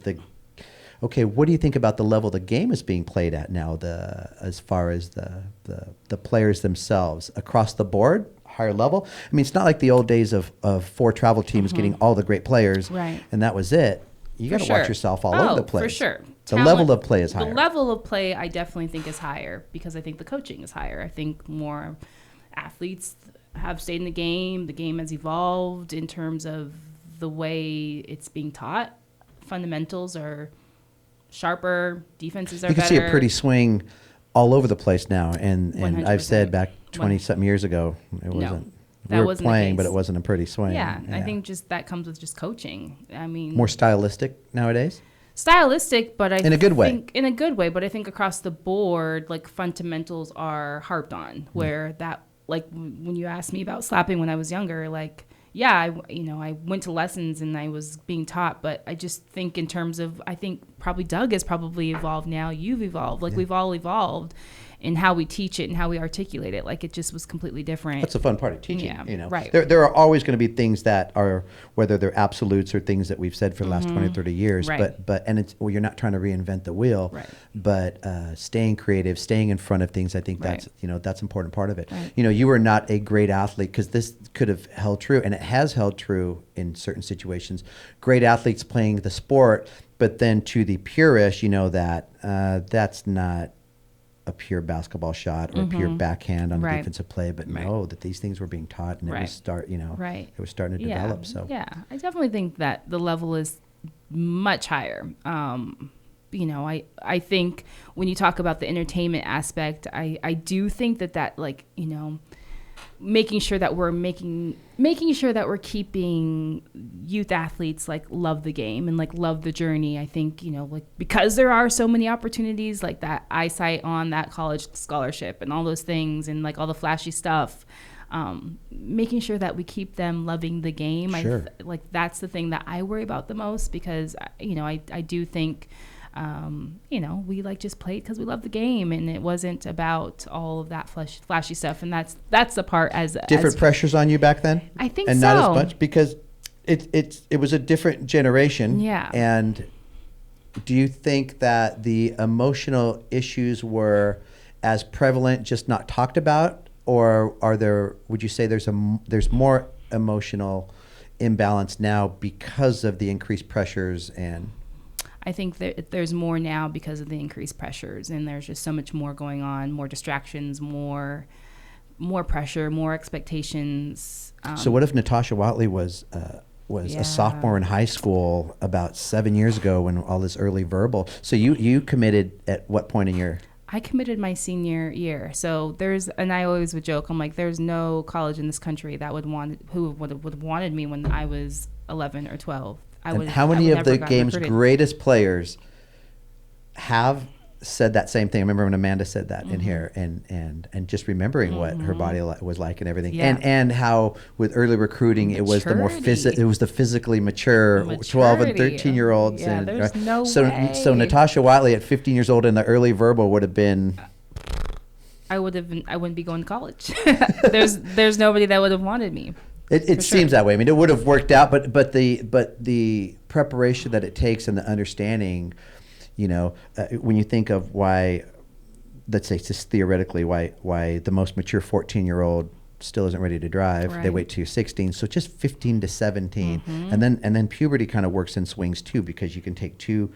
what do you think about the level the game is being played at now? As far as the players themselves across the board, higher level. I mean, it's not like the old days of 4 travel teams getting all the great players, right, and that was it. You got to watch yourself all over the place. For sure. The level of play is higher. The level of play, I definitely think, is higher because I think the coaching is higher. I think more athletes have stayed in the game. The game has evolved in terms of the way it's being taught. Fundamentals are sharper. Defenses are better. You can see a pretty swing all over the place now. And 100%. I've said back 20-something years ago, it wasn't. We were playing, but it wasn't a pretty swing. Yeah, I think just that comes with just coaching. I mean, more stylistic nowadays. Stylistic, but in a good way. In a good way, but I think across the board, like fundamentals are harped on. Where that, like when you asked me about slapping when I was younger, like I went to lessons and I was being taught, but I just think in terms of, I think probably Doug has probably evolved now. You've evolved, we've all evolved in how we teach it and how we articulate it. Like it just was completely different. That's the fun part of teaching. Yeah, you know, right. There are always going to be things that are, whether they're absolutes or things that we've said for the last 20, 30 years, right. but you're not trying to reinvent the wheel, right. but staying creative, staying in front of things. I think that's, right. That's an important part of it. Right. You know, you were not a great athlete, because this could have held true, and it has held true in certain situations. Great athletes playing the sport, but then to the purist, you know, that's not a pure basketball shot or pure backhand on the defensive play, but know that these things were being taught, and it was it was starting to develop. So I definitely think that the level is much higher. I think when you talk about the entertainment aspect, I do think that like, you know, making sure that we're keeping youth athletes like love the game and like love the journey. I think, you know, like because there are so many opportunities like that eyesight on that college scholarship and all those things and like all the flashy stuff, making sure that we keep them loving the game. Sure. Like that's the thing that I worry about the most, because, you know, I do think, you know, we like just played because we love the game, and it wasn't about all of that flashy stuff. And that's the part as different pressures on you back then. I think and so. not as much, because it was a different generation. Yeah. And do you think that the emotional issues were as prevalent, just not talked about, or would you say there's more emotional imbalance now because of the increased pressures? And I think that there's more now because of the increased pressures, and there's just so much more going on, more distractions, more pressure, more expectations. So what if Natasha Watley was a sophomore in high school about 7 years ago, when all this early verbal? So you committed at what point in your? I committed my senior year. So and I always would joke, I'm like, there's no college in this country that would have wanted me when I was 11 or 12. How many of the game's greatest players have said that same thing. I remember when Amanda said that in here, and just remembering what her body was like and everything, and how with early recruiting it was the more it was the physically mature 12 and 13-year-olds. Yeah, and there's no way. So way. Natasha Watley at 15 years old in the early verbal would have been. I wouldn't be going to college. There's nobody that would have wanted me. It seems that way. I mean, it would have worked out, but the preparation that it takes and the understanding. When you think of why, let's say just theoretically, why the most mature 14-year-old still isn't ready to drive, they wait till you're 16. So just 15 to 17, and then puberty kind of works in swings too, because you can take two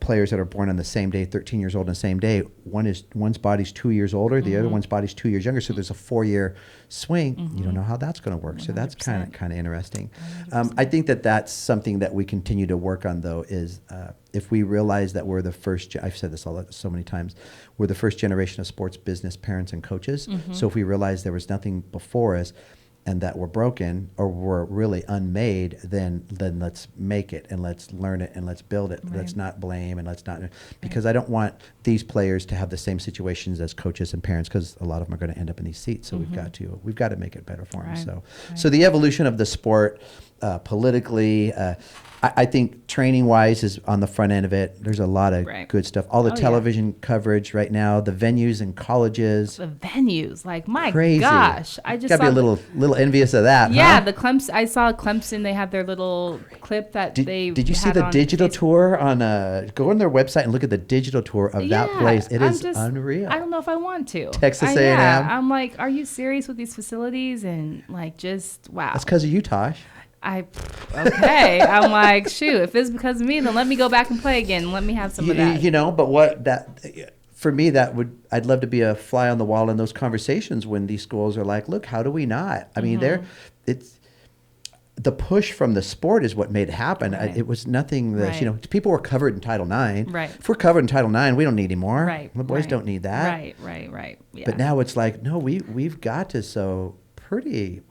players that are born on the same day, 13 years old on the same day. One's body's 2 years older, the other one's body's 2 years younger. So there's a 4-year swing. You don't know how that's going to work. So 100%. That's kind of interesting. I think that's something that we continue to work on, though, is if we realize that we're the first, I've said this so many times, we're the first generation of sports business parents and coaches. So if we realize there was nothing before us and that we're broken or we're really unmade, then let's make it and let's learn it and let's build it. Right. Let's not blame and let's not, because I don't want these players to have the same situations as coaches and parents, because a lot of them are going to end up in these seats. So we've got to make it better for them. So the evolution of the sport politically, I think training-wise is on the front end of it. There's a lot of good stuff. All the television coverage right now, the venues and colleges. The venues, like my crazy. Gosh, I just gotta be a little envious of that. Yeah, huh? the Clemson. I saw Clemson. They had their little clip that Did you see the digital tour on? Go on their website and look at the digital tour of that place. It is unreal. I don't know if I want to. Texas A&M. Yeah, I'm like, are you serious with these facilities? And like, just wow. That's because of you, Tosh. Okay. I'm like, shoot, if it's because of me, then let me go back and play again. Let me have some of that. But for me, I'd love to be a fly on the wall in those conversations when these schools are like, look, how do we not? I mean, it's the push from the sport is what made it happen. Right. It was nothing that, people were covered in Title IX. Right. If we're covered in Title IX, we don't need any more. Right. The boys don't need that. Right. Yeah. But now it's like, no, we've got to, so pretty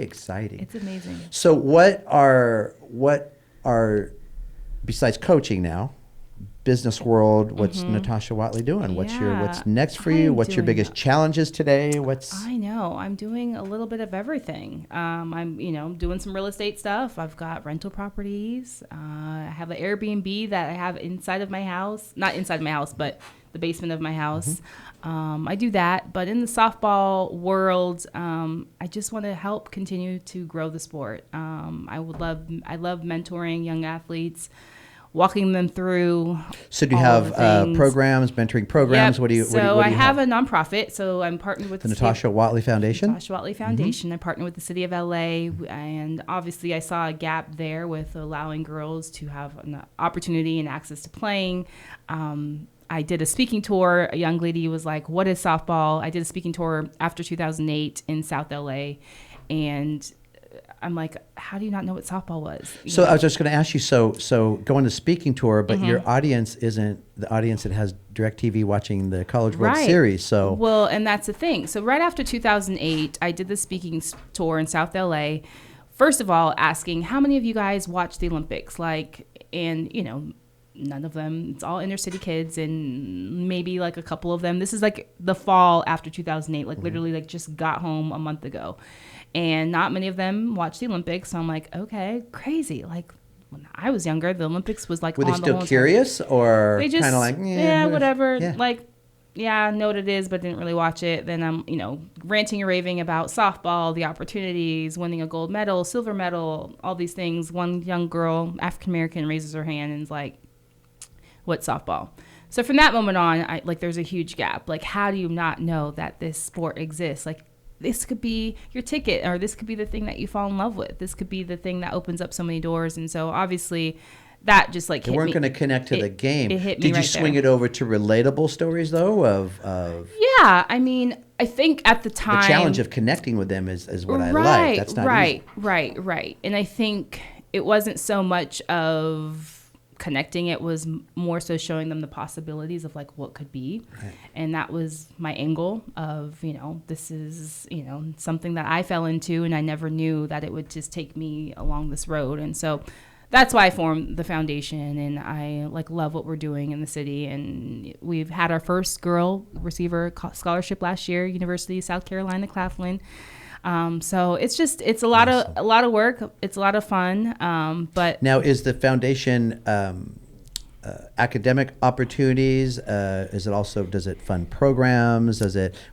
exciting. It's amazing. So what are besides coaching now, business world, what's Natasha Watley doing? What's next for you? What's your biggest challenges today? I know. I'm doing a little bit of everything. I'm doing some real estate stuff. I've got rental properties. I have an Airbnb that I have inside of my house. Not inside my house, but the basement of my house. I do that, but in the softball world, I just want to help continue to grow the sport. I love mentoring young athletes, walking them through. So do you have programs, mentoring programs? Yep. What do you? So I have a nonprofit. So I'm partnered with the Natasha Watley Foundation. Natasha Watley Foundation. I partner with the city of LA, and obviously I saw a gap there with allowing girls to have an opportunity and access to playing. I did a speaking tour. A young lady was like, what is softball? I did a speaking tour after 2008 in South LA. And I'm like, how do you not know what softball was? So I was just going to ask you, so going to speaking tour, but your audience isn't the audience that has DirecTV watching the College World Series. So well, and that's the thing. So right after 2008, I did the speaking tour in South LA. First of all, asking how many of you guys watch the Olympics? None of them. It's all inner city kids, and maybe like a couple of them. This is like the fall after 2008, literally just got home a month ago, and not many of them watched the Olympics. So I'm like, okay, crazy. Like when I was younger, the Olympics was like, were they still curious or kind of like, whatever, know what it is, but didn't really watch it. Then I'm, ranting and raving about softball, the opportunities, winning a gold medal, silver medal, all these things. One young girl, African American, raises her hand and is like, what's softball? So from that moment on, there's a huge gap. Like, how do you not know that this sport exists? Like, this could be your ticket, or this could be the thing that you fall in love with. This could be the thing that opens up so many doors. And so obviously that just hit me. They weren't going to connect to the game. It hit me. Did you swing it over to relatable stories though of Yeah, I mean, I think at the time the challenge of connecting with them is what I like. That's not easy. Right. And I think it wasn't so much of connecting, it was more so showing them the possibilities of what could be. Right. And that was my angle of, this is, something that I fell into, and I never knew that it would just take me along this road. And so that's why I formed the foundation, and I love what we're doing in the city. And we've had our first girl receive her scholarship last year, University of South Carolina, Claflin. So it's a lot of work. It's a lot of fun. But now, is the foundation academic opportunities? Is it also, does it fund programs?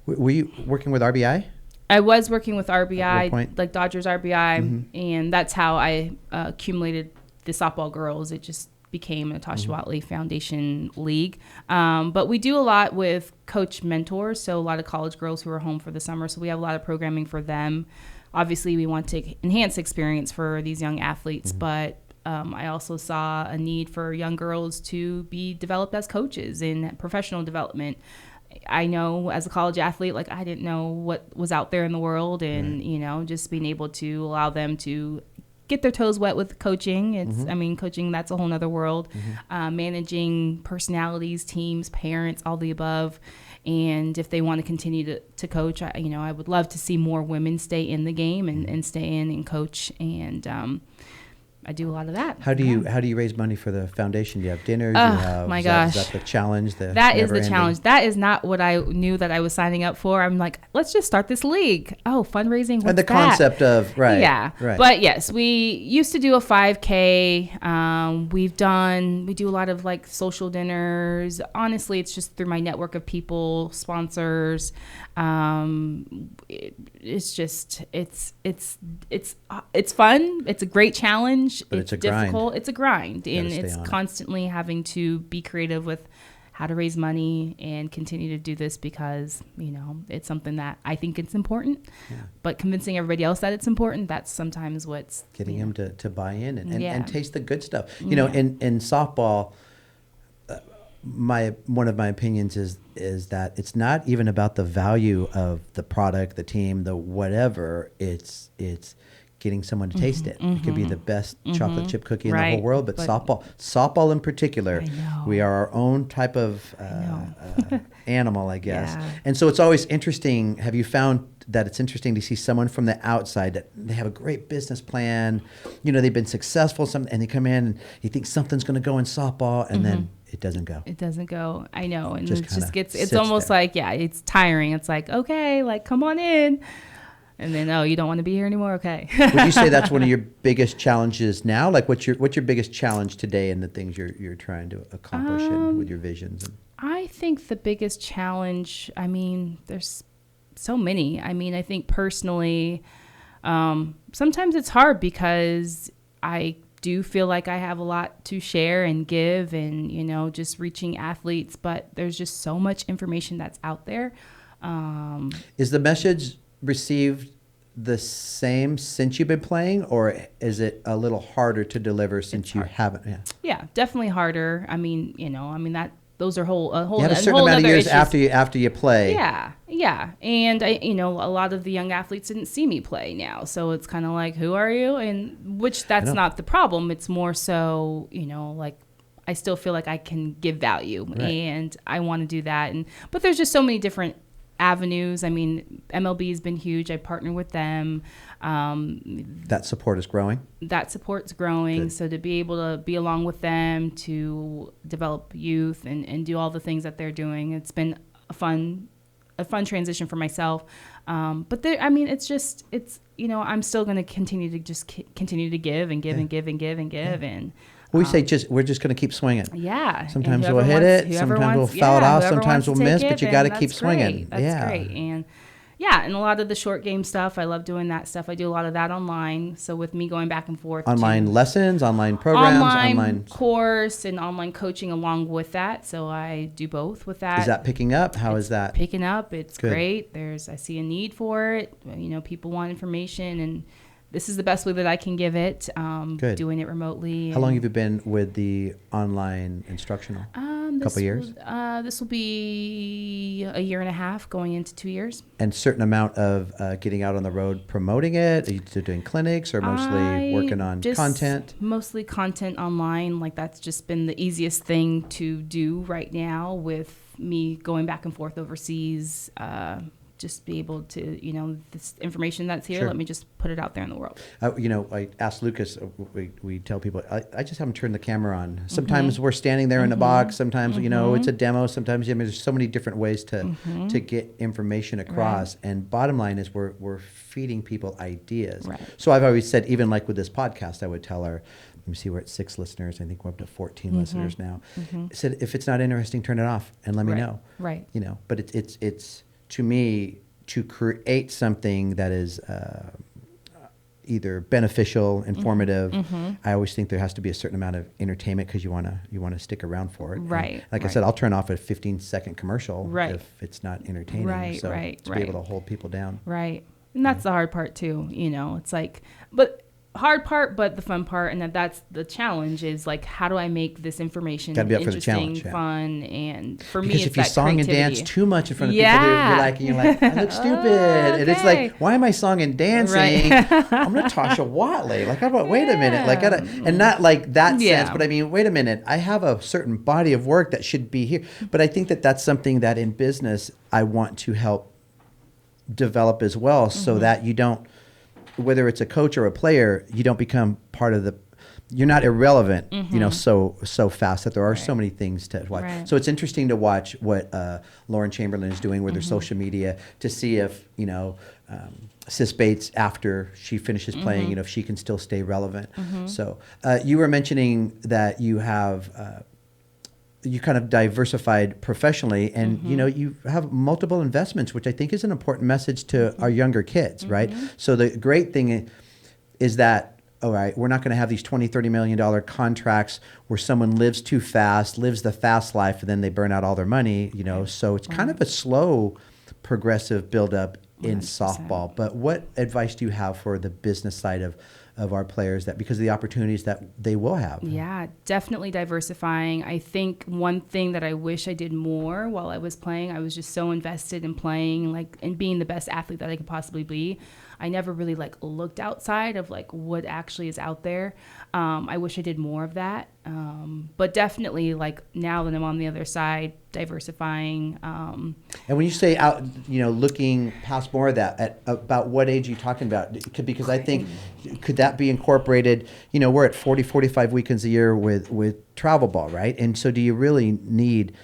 Were you working with RBI? I was working with RBI, like Dodgers RBI, and that's how I accumulated the softball girls. It just became a Natasha Watley Foundation League. But we do a lot with coach mentors, so a lot of college girls who are home for the summer. So we have a lot of programming for them. Obviously, we want to enhance experience for these young athletes, but I also saw a need for young girls to be developed as coaches in professional development. I know as a college athlete, I didn't know what was out there in the world, and just being able to allow them to get their toes wet with coaching. Coaching, that's a whole nother world. Managing personalities, teams, parents, all the above. And if they want to continue to coach, I would love to see more women stay in the game and stay in and coach. And I do a lot of that. How do you raise money for the foundation? Do you have dinners? My gosh. Is that the challenge? That is the challenge. That is not what I knew that I was signing up for. I'm like, let's just start this league. Oh, fundraising. What's and the that? Concept of, right. Yeah. Right. But yes, we used to do a 5K. We do a lot of social dinners. Honestly, it's just through my network of people, sponsors. It's fun. It's a great challenge. But it's a difficult. grind. It's a grind, and it's on constantly having to be creative with how to raise money and continue to do this because it's something that I think it's important. Yeah. But convincing everybody else that it's important, that's sometimes what's getting them to buy in and taste the good stuff. In softball. One of my opinions is that it's not even about the value of the product, the team, the whatever. It's getting someone to taste it. It could be the best chocolate chip cookie in the whole world, but softball in particular, we are our own type of animal, I guess. Yeah. And so it's always interesting. Have you found that it's interesting to see someone from the outside that they have a great business plan, they've been successful, and they come in and you think something's going to go in softball, and then it doesn't go. It doesn't go. I know. And just it just gets, it's almost there. It's tiring. It's like, okay, come on in. And then, you don't want to be here anymore? Okay. Would you say that's one of your biggest challenges now? What's your biggest challenge today in the things you're trying to accomplish with your visions? I think the biggest challenge, there's so many. I think personally, sometimes it's hard because I do feel like I have a lot to share and give and, just reaching athletes, but there's just so much information that's out there. Is the message received the same since you've been playing, or is it a little harder to deliver since you haven't? Yeah, definitely harder. Those are a whole you have a certain amount of years after you play. Yeah. And a lot of the young athletes didn't see me play now, so it's kind of like, who are you? And which that's not the problem. It's more so, I still feel like I can give value, and I want to do that. But there's just so many different avenues. MLB has been huge. I partner with them. That support is growing? That support's growing. Good. So to be able to be along with them to develop youth and do all the things that they're doing, it's been a fun transition for myself. But I'm still going to continue to continue to give and give and give and give and give. And we say we're just going to keep swinging. Yeah. Sometimes we'll hit it. Sometimes we'll foul it off. Sometimes we'll miss. But you got to keep swinging. That's great. And and a lot of the short game stuff, I love doing that stuff. I do a lot of that online. So with me going back and forth. Online lessons, online programs, online course, and online coaching along with that. So I do both with that. Is that picking up? How is that? Picking up. It's great. I see a need for it. People want information, and this is the best way that I can give it. Good. Doing it remotely. How long have you been with the online instructional? Couple years? This will be a year and a half, going into 2 years. And certain amount of getting out on the road promoting it? Are you doing clinics or mostly working on content? Mostly content online. That's just been the easiest thing to do right now with me going back and forth overseas. just be able to, this information that's here, Sure. let me just put it out there in the world. I asked Lucas, we tell people, I just haven't turned the camera on. Sometimes we're standing there in a box. Sometimes, it's a demo. Sometimes, there's so many different ways to get information across. Right. And bottom line is we're feeding people ideas. Right. So I've always said, even like with this podcast, I would tell let me see, we're at 6 listeners. I think we're up to 14 listeners now. I said, if it's not interesting, turn it off and let me know. Right. But it's to me, to create something that is either beneficial, informative. I always think there has to be a certain amount of entertainment because you want to stick around for it. Right. And like I said, I'll turn off a 15-second commercial if it's not entertaining. Right. So to be able to hold people down. Right. And that's the hard part too. It's like, but hard part, but the fun part, and that's the challenge is like, how do I make this information interesting, fun, and for me, it's if you that song creativity. and dance too much in front of people, you're like, I look stupid, and it's like, why am I song and dancing? I'm Natasha Watley. Like, wait a minute, like, and not like that sense, but I mean, wait a minute, I have a certain body of work that should be here, but I think that that's something that in business I want to help develop as well, so that you don't. Whether it's a coach or a player, you don't become part of you're not irrelevant, so fast that there are so many things to watch. Right. So it's interesting to watch what Lauren Chamberlain is doing with her social media to see if, Sis Bates, after she finishes playing, if she can still stay relevant. So you were mentioning that you have you kind of diversified professionally, and you have multiple investments, which I think is an important message to our younger kids, right? So the great thing is that, all right, we're not going to have these $20-30 million contracts where someone lives too fast, lives the fast life, and then they burn out all their money, So it's kind of a slow, progressive buildup in 100%. Softball. But what advice do you have for the business side of our players, that because of the opportunities that they will have? Yeah, definitely diversifying. I think one thing that I wish I did more while I was playing, I was just so invested in playing, and being the best athlete that I could possibly be. I never really looked outside of what actually is out there. I wish I did more of that. But definitely now that I'm on the other side, diversifying. And when you say out, looking past more of that, at about what age are you talking about? Because I think, could that be incorporated? We're at 45 weekends a year with travel ball, right? And so do you really need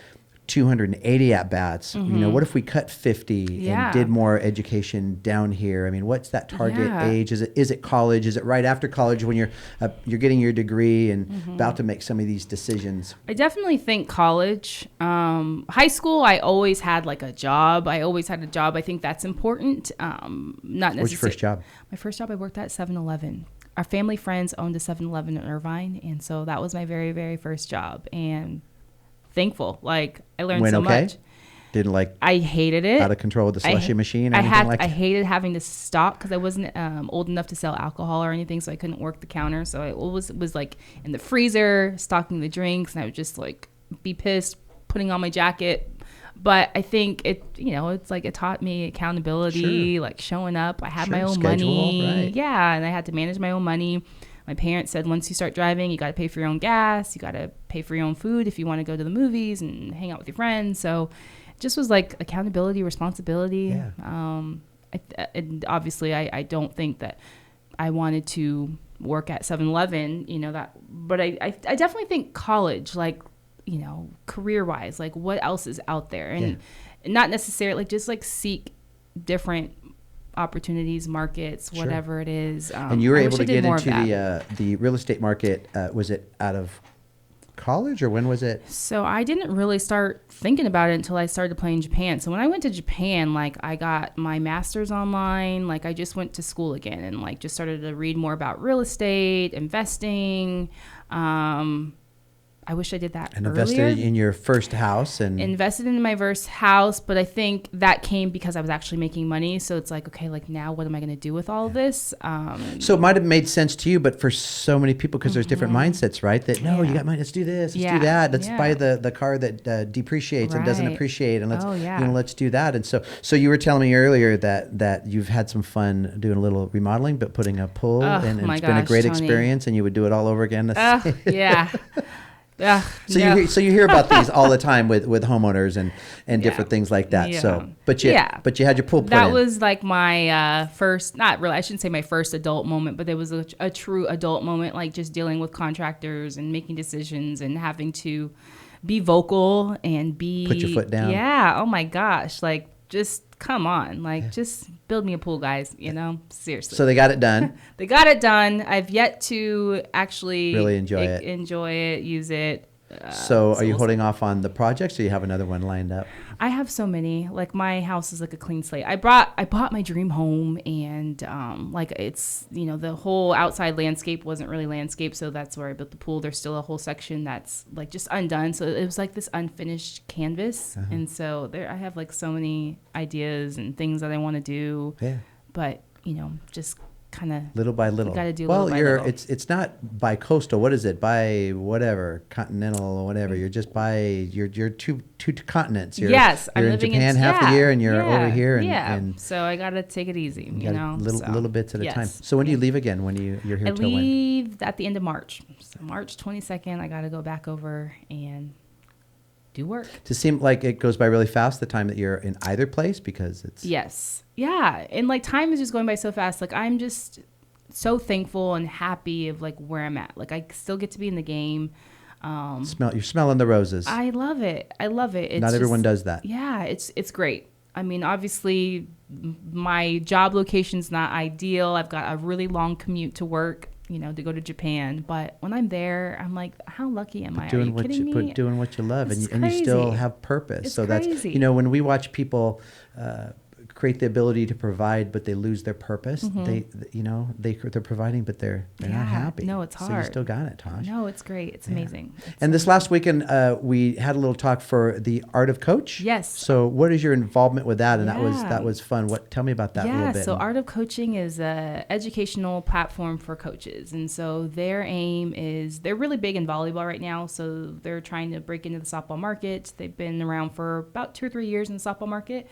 280 at-bats? What if we cut 50 and did more education down here? I mean, what's that target age? Is it college? Is it right after college when you're getting your degree and about to make some of these decisions? I definitely think college. High school, I always had a job. I think that's important. Not necessarily. What's your first job? My first job, I worked at 7-Eleven. Our family friends owned a 7-Eleven in Irvine, and so that was my very, very first job. And thankful. I learned so much. Didn't I hated it. Out of control with the slushy machine or anything like that? I hated having to stop because I wasn't old enough to sell alcohol or anything, so I couldn't work the counter. So I always was in the freezer, stocking the drinks, and I would just be pissed, putting on my jacket. But I think it taught me accountability, showing up. I had my own money. Right. Yeah, and I had to manage my own money. My parents said, once you start driving, you got to pay for your own gas. You got to pay for your own food if you want to go to the movies and hang out with your friends. So it just was accountability, responsibility. Yeah. And obviously, I don't think that I wanted to work at 7-Eleven, but I definitely think college, career-wise, what else is out there? And not necessarily, just seek different opportunities, markets, whatever it is. And you were able to get into the real estate market. Was it out of college, or when was it? So I didn't really start thinking about it until I started playing Japan. So when I went to Japan, I got my master's online. I just went to school again and just started to read more about real estate, investing. I wish I did that and earlier. Invested in your first house invested in my first house, but I think that came because I was actually making money. So it's okay, now what am I going to do with all of this? So it might have made sense to you, but for so many people, because there's different mindsets, right? That you got money, let's do this, let's do that, let's buy the car that depreciates and doesn't appreciate, and let's do that. And so you were telling me earlier that you've had some fun doing a little remodeling, but putting a pool, and it's been a great experience, and you would do it all over again. Yeah. So you hear about these all the time with homeowners and different things like that. Yeah. So, but you had your pool put in. That was like my first, not really, I shouldn't say my first adult moment, but there was a true adult moment, like just dealing with contractors and making decisions and having to be vocal and put your foot down. Yeah. Oh my gosh. Like, just come on. Like, just build me a pool, guys. Seriously. So they got it done. They got it done. I've yet to actually really enjoy it, use it. So are you holding off on the projects, or you have another one lined up? I have so many. Like, my house is like a clean slate. I bought my dream home, and like, it's, the whole outside landscape wasn't really landscape, so that's where I built the pool. There's still a whole section that's like just undone, so it was like this unfinished canvas. And so I have like so many ideas and things that I want to do. Yeah. But just kind of little by little. Got to do. Well, little by little. It's not by coastal. What is it? By whatever continental or whatever. You're just by you're two continents. You're in Japan half the year, and you're over here. And so I got to take it easy. Little bits at a time. So when do you leave again? When you're here till when? I leave at the end of March. So March 22nd, I got to go back over and do work. Does it seem like it goes by really fast the time that you're in either place, because it's yeah, and like time is just going by so fast. Like, I'm just so thankful and happy of like where I'm at. Like, I still get to be in the game. You're smelling the roses. I love it. It's not everyone does that. Yeah, it's great. I mean, obviously my job location's not ideal. I've got a really long commute to work, to go to Japan. But when I'm there, I'm like, how lucky am I? Are you kidding me? But doing what you love, and you still have purpose. So crazy. That's, when we watch people create the ability to provide, but they lose their purpose. They're providing, but they're not happy. No, it's hard. So you still got it, Tosh. No, it's great. It's amazing. And this last weekend, we had a little talk for the Art of Coach. Yes. So what is your involvement with that? And that was fun. Tell me about that a little bit. So Art of Coaching is an educational platform for coaches. And so their aim is, they're really big in volleyball right now. So they're trying to break into the softball market. They've been around for about 2 or 3 years in the softball market.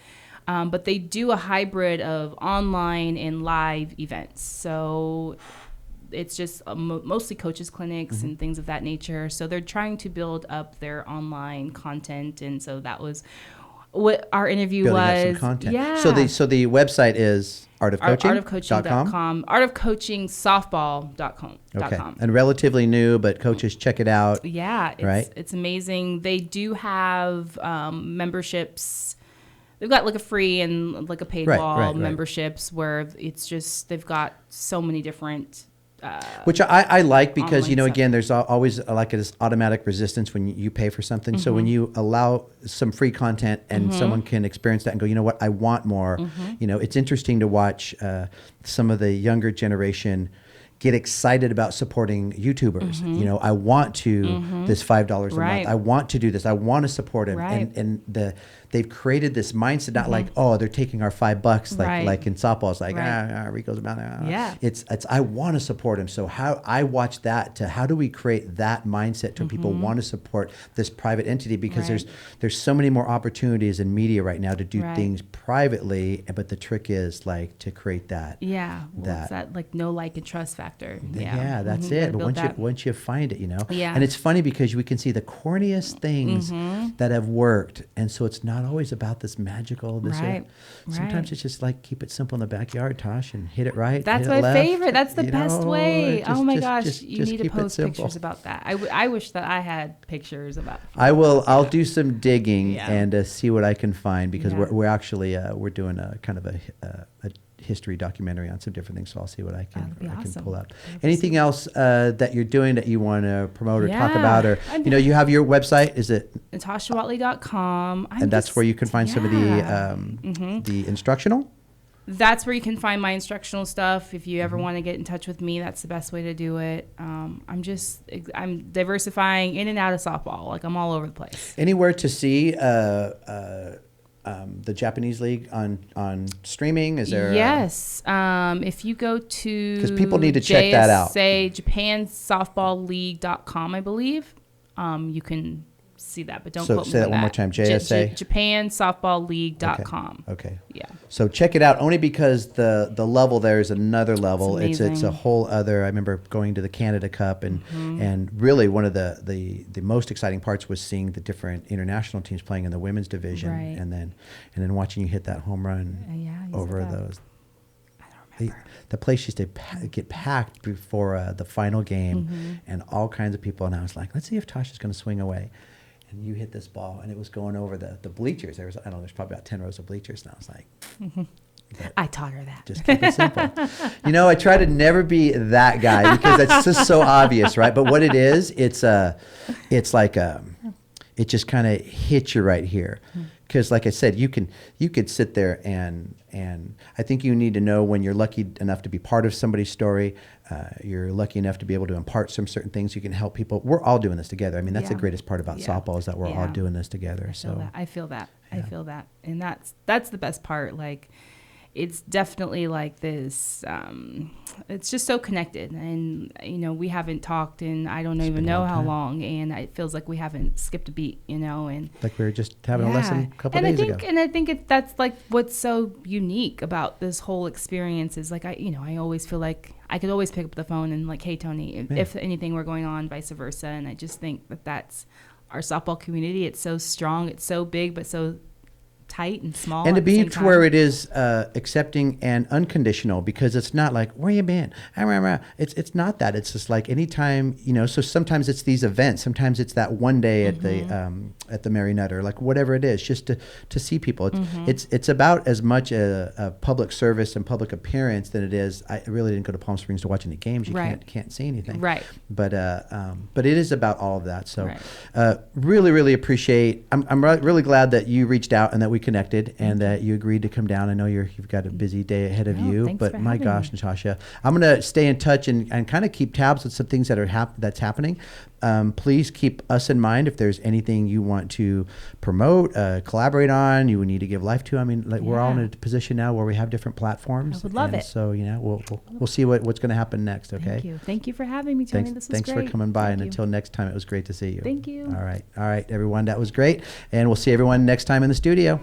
But they do a hybrid of online and live events. So it's just mostly coaches clinics and things of that nature. So they're trying to build up their online content. And so that was what our interview Building was. Up some content. Yeah. So the website is artofcoaching.com. artofcoachingsoftball.com. Okay. And relatively new, but coaches, check it out. Yeah. It's amazing. They do have memberships. They've got like a free and like a paywall memberships where it's just, they've got so many different which I like, because again, there's always like this automatic resistance when you pay for something. So when you allow some free content and someone can experience that and go, you know what, I want more. It's interesting to watch some of the younger generation get excited about supporting YouTubers. I want to this $5 a month. I want to do this. I want to support him. And they've created this mindset, not like, oh, they're taking our $5 like in softball. It's like, Rico's about It's I want to support him. So how I watch that to how do we create that mindset to people want to support this private entity, because there's so many more opportunities in media right now to do things privately, but the trick is like to create that. It's that like no like and trust factor. That's it. But once you find it, and it's funny because we can see the corniest things that have worked, and so it's not always about this magical. Sometimes it's just like keep it simple in the backyard, Tosh, and hit it right. That's my favorite. That's the best way. Oh my gosh, you need to post pictures about that. I wish that I had pictures about. I'll do some digging and see what I can find, because we're actually we're doing a kind of a history documentary on some different things, so I'll see what I can pull up. Anything else that you're doing that you want to promote or talk about, or you have your website, is it NatashaWatley.com, and that's where you can find some of the instructional. That's where you can find my instructional stuff. If you ever want to get in touch with me, that's the best way to do it. I'm diversifying in and out of softball. Like, I'm all over the place. Anywhere to see the Japanese league on streaming? Is there? Yes. If you go to, because people need to check that out. Say JapanSoftballLeague.com, I believe. You can see that, but don't So quote me say that on one more time. JSA? JapanSoftballLeague.com. Okay. Yeah. So check it out, only because the level there is another level. It's It's a amazing. whole other. I remember going to the Canada Cup, and really one of the most exciting parts was seeing the different international teams playing in the women's division, Right. and then watching you hit that home run Yeah, you over said that. those. I don't remember. The place used to get packed before the final game, and all kinds of people. And I was like, let's see if Tasha's going to swing away. And you hit this ball, and it was going over the bleachers. There was, I don't know, there's probably about 10 rows of bleachers. And I was like, I taught her that. just keep it simple. I try to never be that guy because that's just so obvious, right? But what it is, it's like it just kind of hits you right here. Because like I said, you could sit there and I think you need to know when you're lucky enough to be part of somebody's story, you're lucky enough to be able to impart some certain things. You can help people. We're all doing this together. I mean, that's the Yeah. greatest part about Yeah. softball is that we're all Yeah. doing this together. I feel that. Yeah. I feel that. And that's the best part. Like, it's definitely like this, it's just so connected. And, we haven't talked in, I don't It's even been a know long how time. long. And it feels like we haven't skipped a beat, and like we were just having a lesson a couple days ago. And I think that's like what's so unique about this whole experience is like, I always feel like I could always pick up the phone and like, hey, Tony, if anything were going on, vice versa. And I just think that's our softball community. It's so strong. It's so big, but so tight and small. And to at the be same to time. where it is accepting and unconditional, because it's not like, where you been? It's not that. It's just like anytime, so sometimes it's these events. Sometimes it's that one day at the Mary Nutter, like whatever it is, just to see people. It's about as much a public service and public appearance than it is. I really didn't go to Palm Springs to watch any games. You Right. can't see anything. Right. But it is about all of that. So Right. really, really appreciate. I'm really glad that you reached out and that we connected and that you agreed to come down. I know you've got a busy day ahead of No, you, thanks but for my having gosh, me. Natasha, I'm going to stay in touch and kind of keep tabs with some things that are that's happening. Please keep us in mind if there's anything you want to promote, collaborate on, you would need to give life to. I mean, like we're all in a position now where we have different platforms. I would love and it. So, we'll see what's going to happen next. Okay. Thank you. Thank you for having me, Tony. This was Thanks great. for coming by. Thank And you. until next time, it was great to see you. Thank you. All right, everyone. That was great. And we'll see everyone next time in the studio.